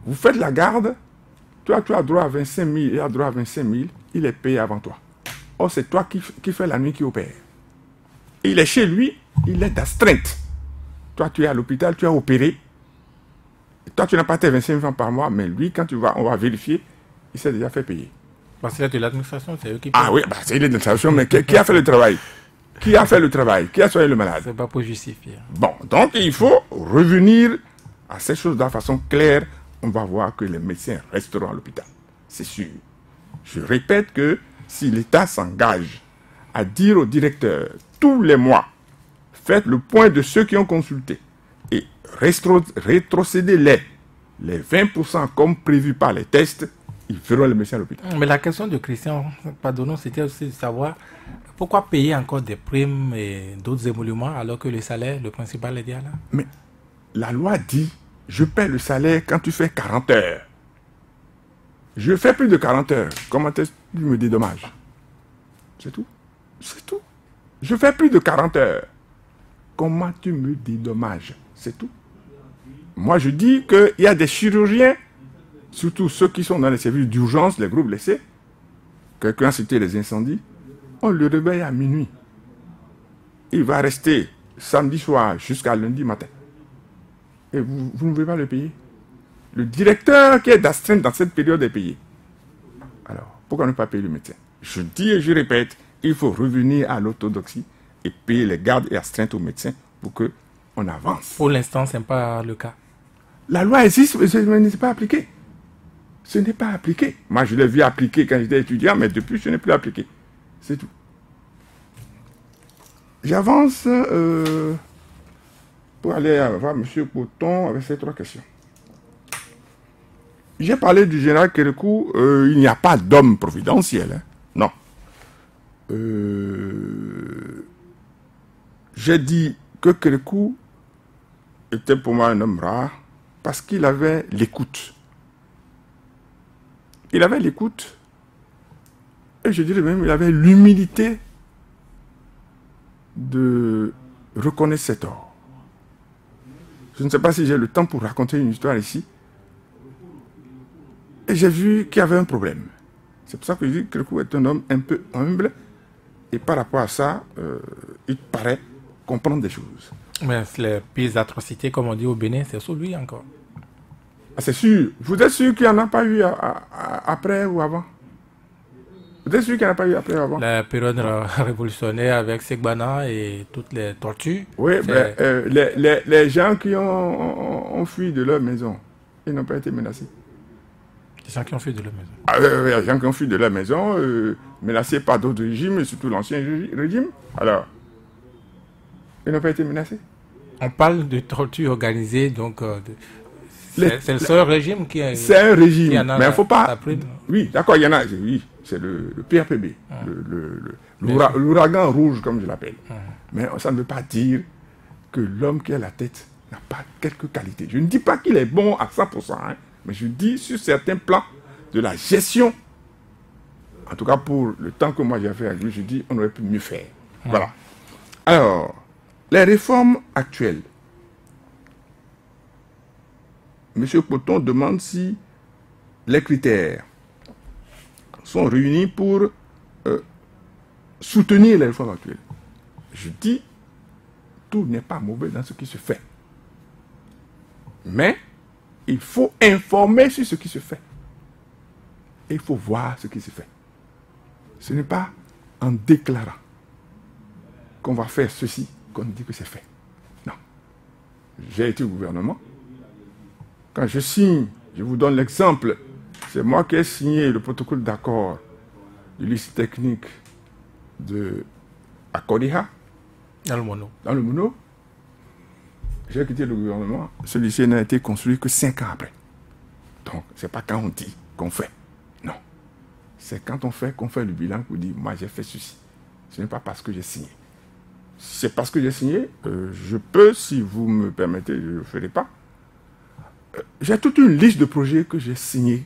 Speaker 2: vous faites la garde, toi tu as droit à 25 000, il a droit à 25 000, il est payé avant toi. Or c'est toi qui fais la nuit qui opère. Et il est chez lui, il est d'astreinte. Toi tu es à l'hôpital, tu as opéré. Et toi tu n'as pas tes 25 000 francs par mois, mais lui quand on va vérifier, il s'est déjà fait payer.
Speaker 1: Parce que c'est de l'administration, c'est eux qui
Speaker 2: payent. Ah oui, c'est l'administration, mais qui a fait le travail? Qui a fait le travail? Qui a soigné le malade?
Speaker 1: C'est pas pour justifier.
Speaker 2: Bon, donc il faut revenir à ces choses de façon claire, on va voir que les médecins resteront à l'hôpital. C'est sûr. Je répète que si l'État s'engage à dire au directeur tous les mois, faites le point de ceux qui ont consulté et rétrocédez les 20% comme prévu par les tests, ils feront les médecins à l'hôpital.
Speaker 1: Mais la question de Christian, pardonnons, c'était aussi de savoir pourquoi payer encore des primes et d'autres émoluments alors que le salaire, le principal, est déjà là.
Speaker 2: Mais la loi dit, je paie le salaire quand tu fais 40 heures. Je fais plus de 40 heures. Comment est-ce que tu me dédommages? C'est tout. C'est tout. Je fais plus de 40 heures. Comment tu me dédommages? C'est tout. Moi, je dis qu'il y a des chirurgiens, surtout ceux qui sont dans les services d'urgence, les groupes blessés. Quelqu'un a cité les incendies. On le réveille à minuit. Il va rester samedi soir jusqu'à lundi matin. Et vous ne pouvez pas le payer. Le directeur qui est d'astreinte dans cette période est payé. Alors, pourquoi ne pas payer le médecin? Je dis et je répète, il faut revenir à l'orthodoxie et payer les gardes et astreintes aux médecins pour qu'on avance.
Speaker 1: Pour l'instant, ce n'est pas le cas.
Speaker 2: La loi existe, mais ce n'est pas appliqué. Ce n'est pas appliqué. Moi, je l'ai vu appliquer quand j'étais étudiant, mais depuis, ce n'est plus appliqué. C'est tout. J'avance pour aller voir M. Poton avec ces 3 questions. J'ai parlé du général Kérékou, il n'y a pas d'homme providentiel. Hein. Non. J'ai dit que Kérékou était pour moi un homme rare parce qu'il avait l'écoute. Il avait l'écoute et je dirais même il avait l'humilité de reconnaître ses torts. Je ne sais pas si j'ai le temps pour raconter une histoire ici. Et j'ai vu qu'il y avait un problème. C'est pour ça que je dis que Kérékou est un homme un peu humble. Et par rapport à ça, il paraît comprendre des choses.
Speaker 1: Mais les pires atrocités, comme on dit au Bénin, c'est sur lui encore.
Speaker 2: Ah, c'est sûr. Vous êtes sûr qu'il n'y en a pas eu après ou avant? Vous êtes sûr qu'il n'y en a pas eu après ou avant?
Speaker 1: La période révolutionnaire avec Segbana et toutes les tortures.
Speaker 2: Oui, mais les gens qui ont fui de leur maison, ils n'ont pas été menacés.
Speaker 1: Les gens qui ont fui de leur maison.
Speaker 2: Ah, les gens qui ont fui de leur maison, menacés par d'autres régimes, et surtout l'ancien régime. Alors, ils n'ont pas été menacés.
Speaker 1: On parle de torture organisée, donc c'est le seul régime qui a...
Speaker 2: C'est un régime, mais il ne faut pas...
Speaker 1: Pris,
Speaker 2: oui, d'accord, il y en a, oui, c'est le PRPB, l'ouragan rouge, comme je l'appelle. Mais ça ne veut pas dire que l'homme qui a la tête n'a pas quelques qualités. Je ne dis pas qu'il est bon à 100%, hein, mais je dis sur certains plans de la gestion, en tout cas pour le temps que moi j'ai fait avec lui, je dis on aurait pu mieux faire. Voilà. Alors, les réformes actuelles. M. Poton demande si les critères sont réunis pour soutenir les réformes actuelles. Je dis, tout n'est pas mauvais dans ce qui se fait. Mais il faut informer sur ce qui se fait. Et il faut voir ce qui se fait. Ce n'est pas en déclarant qu'on va faire ceci qu'on dit que c'est fait. Non. J'ai été au gouvernement. Quand je signe, je vous donne l'exemple, c'est moi qui ai signé le protocole d'accord du lycée technique de Akodiha.
Speaker 1: Dans le Mono.
Speaker 2: Dans le Mono. J'ai quitté le gouvernement. Ce lycée n'a été construit que 5 ans après. Donc, ce n'est pas quand on dit qu'on fait. Non. C'est quand on fait qu'on fait le bilan qu'on dit, moi j'ai fait ceci. Ce n'est pas parce que j'ai signé. C'est parce que j'ai signé, je peux, si vous me permettez, je ne le ferai pas. J'ai toute une liste de projets que j'ai signés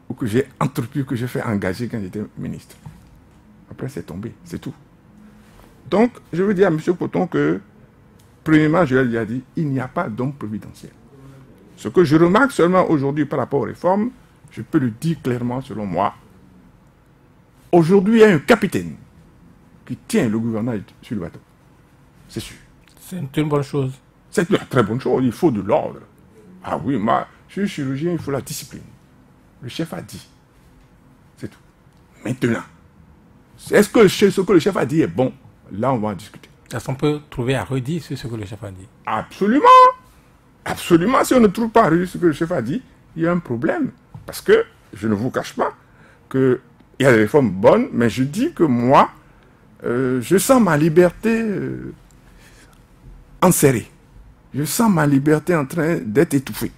Speaker 2: ou que j'ai entrepris, que j'ai fait engager quand j'étais ministre. Après, c'est tombé, c'est tout. Donc, je veux dire à M. Poton que, premièrement, je lui ai déjà dit, il n'y a pas d'homme providentiel. Ce que je remarque seulement aujourd'hui par rapport aux réformes, je peux le dire clairement selon moi. Aujourd'hui, il y a un capitaine qui tient le gouvernement sur le bateau. C'est sûr.
Speaker 1: C'est une bonne chose.
Speaker 2: C'est une très bonne chose, il faut de l'ordre. Ah oui, moi, je suis chirurgien, il faut la discipline. Le chef a dit. C'est tout. Maintenant, est-ce que ce que le chef a dit est bon? Là, on va en discuter.
Speaker 1: Est-ce qu'on peut trouver à redire sur ce que le chef a dit?
Speaker 2: Absolument. absolument, si on ne trouve pas ce que le chef a dit, il y a un problème. Parce que, je ne vous cache pas, qu'il y a des réformes bonnes, mais je dis que moi, je sens ma liberté enserrée. Je sens ma liberté en train d'être étouffée.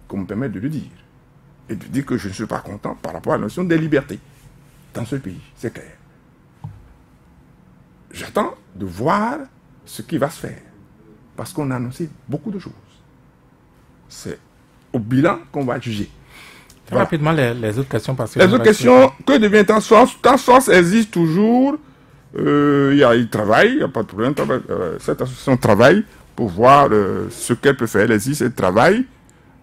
Speaker 2: Qu'on me permette de le dire. Et de dire que je ne suis pas content par rapport à la notion des libertés dans ce pays, c'est clair. J'attends de voir ce qui va se faire. Parce qu'on a annoncé beaucoup de choses. C'est au bilan qu'on va juger.
Speaker 1: Voilà. Rapidement, les autres questions. Parce que
Speaker 2: les autres questions, que devient Transforce? Transforce existe toujours. Il travaille, il n'y a pas de problème. Cette association travaille pour voir ce qu'elle peut faire. Elle existe, elle travaille.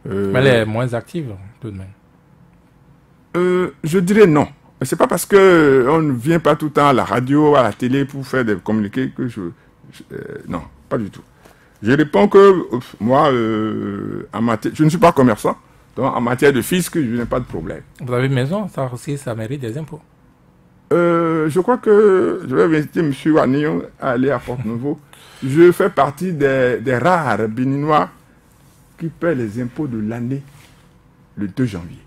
Speaker 1: Mais elle est moins active, tout de même.
Speaker 2: Je dirais non. C'est pas parce qu'on ne vient pas tout le temps à la radio, à la télé pour faire des communiqués que non, pas du tout. Je réponds que moi, je ne suis pas commerçant, donc en matière de fisc, je n'ai pas de problème.
Speaker 1: Vous avez une maison, ça aussi, ça mérite des impôts.
Speaker 2: Je crois que je vais inviter M. Wannion à aller à Porte-Nouveau. Je fais partie des rares Béninois qui paient les impôts de l'année le 2 janvier.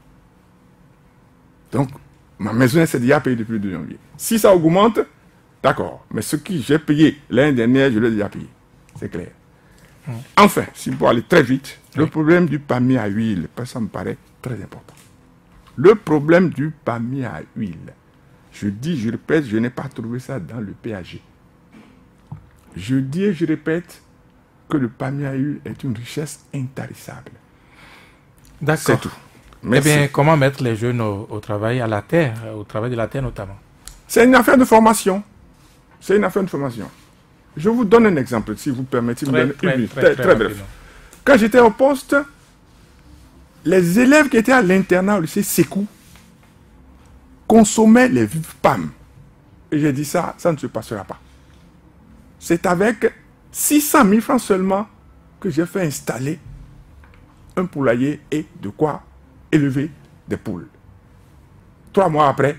Speaker 2: Donc, ma maison s'est déjà payée depuis le 2 janvier. Si ça augmente, d'accord. Mais ce que j'ai payé l'année dernière, je l'ai déjà payé. C'est clair. Enfin, si pour aller très vite, le problème du palmier à huile, ça me paraît très important. Le problème du palmier à huile. Je dis, je répète, je n'ai pas trouvé ça dans le PAG. Je dis et je répète que le palmier à huile est une richesse intarissable.
Speaker 1: D'accord.
Speaker 2: C'est tout.
Speaker 1: Eh bien, comment mettre les jeunes au travail, à la terre, au travail de la terre notamment?
Speaker 2: C'est une affaire de formation. C'est une affaire de formation. Je vous donne un exemple, si vous permettez. Très bref. Quand j'étais au poste, les élèves qui étaient à l'internat au lycée Sékou consommaient les vives PAM. Et j'ai dit ça ne se passera pas. C'est avec 600 000 francs seulement que j'ai fait installer un poulailler et de quoi élever des poules. 3 mois après,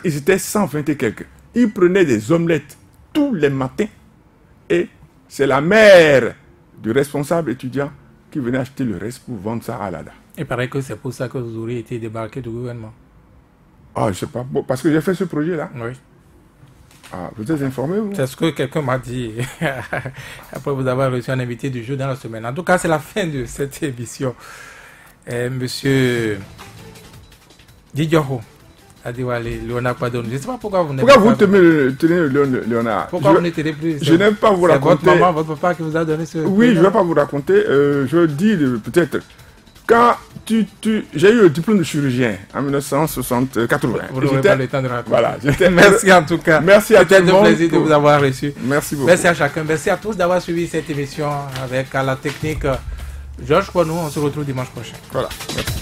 Speaker 2: ils étaient 120 et quelques. Ils prenaient des omelettes tous les matins et c'est la mère du responsable étudiant qui venait acheter le reste pour vendre ça à l'ADA.
Speaker 1: Il paraît que c'est pour ça que vous auriez été débarqué du gouvernement.
Speaker 2: Ah, je sais pas. Bon, parce que j'ai fait ce projet-là.
Speaker 1: Oui.
Speaker 2: Ah, vous êtes informé, vous?
Speaker 1: C'est ce que quelqu'un m'a dit après vous avoir reçu un invité du jour dans la semaine. En tout cas, c'est la fin de cette émission. Monsieur Didioro Adiwale, Léonard Kwadon. Je ne sais pas pourquoi vous n'êtes pas...
Speaker 2: Pourquoi vous tenez Léonard?
Speaker 1: Pourquoi vous ne tenez plus?
Speaker 2: Je n'aime pas vous raconter...
Speaker 1: C'est votre maman, votre papa qui vous a donné ce...
Speaker 2: Oui, je ne vais pas vous raconter. Je dis peut-être... Quand j'ai eu le diplôme de chirurgien en 1980.
Speaker 1: Vous n'aurez pas le temps de raconter.
Speaker 2: Voilà,
Speaker 1: merci en tout cas.
Speaker 2: Merci à tout le monde.
Speaker 1: C'était un plaisir de vous avoir reçu.
Speaker 2: Merci beaucoup.
Speaker 1: Merci à chacun. Merci à tous d'avoir suivi cette émission avec à la technique Georges Poinou. On se retrouve dimanche prochain.
Speaker 2: Voilà. Merci.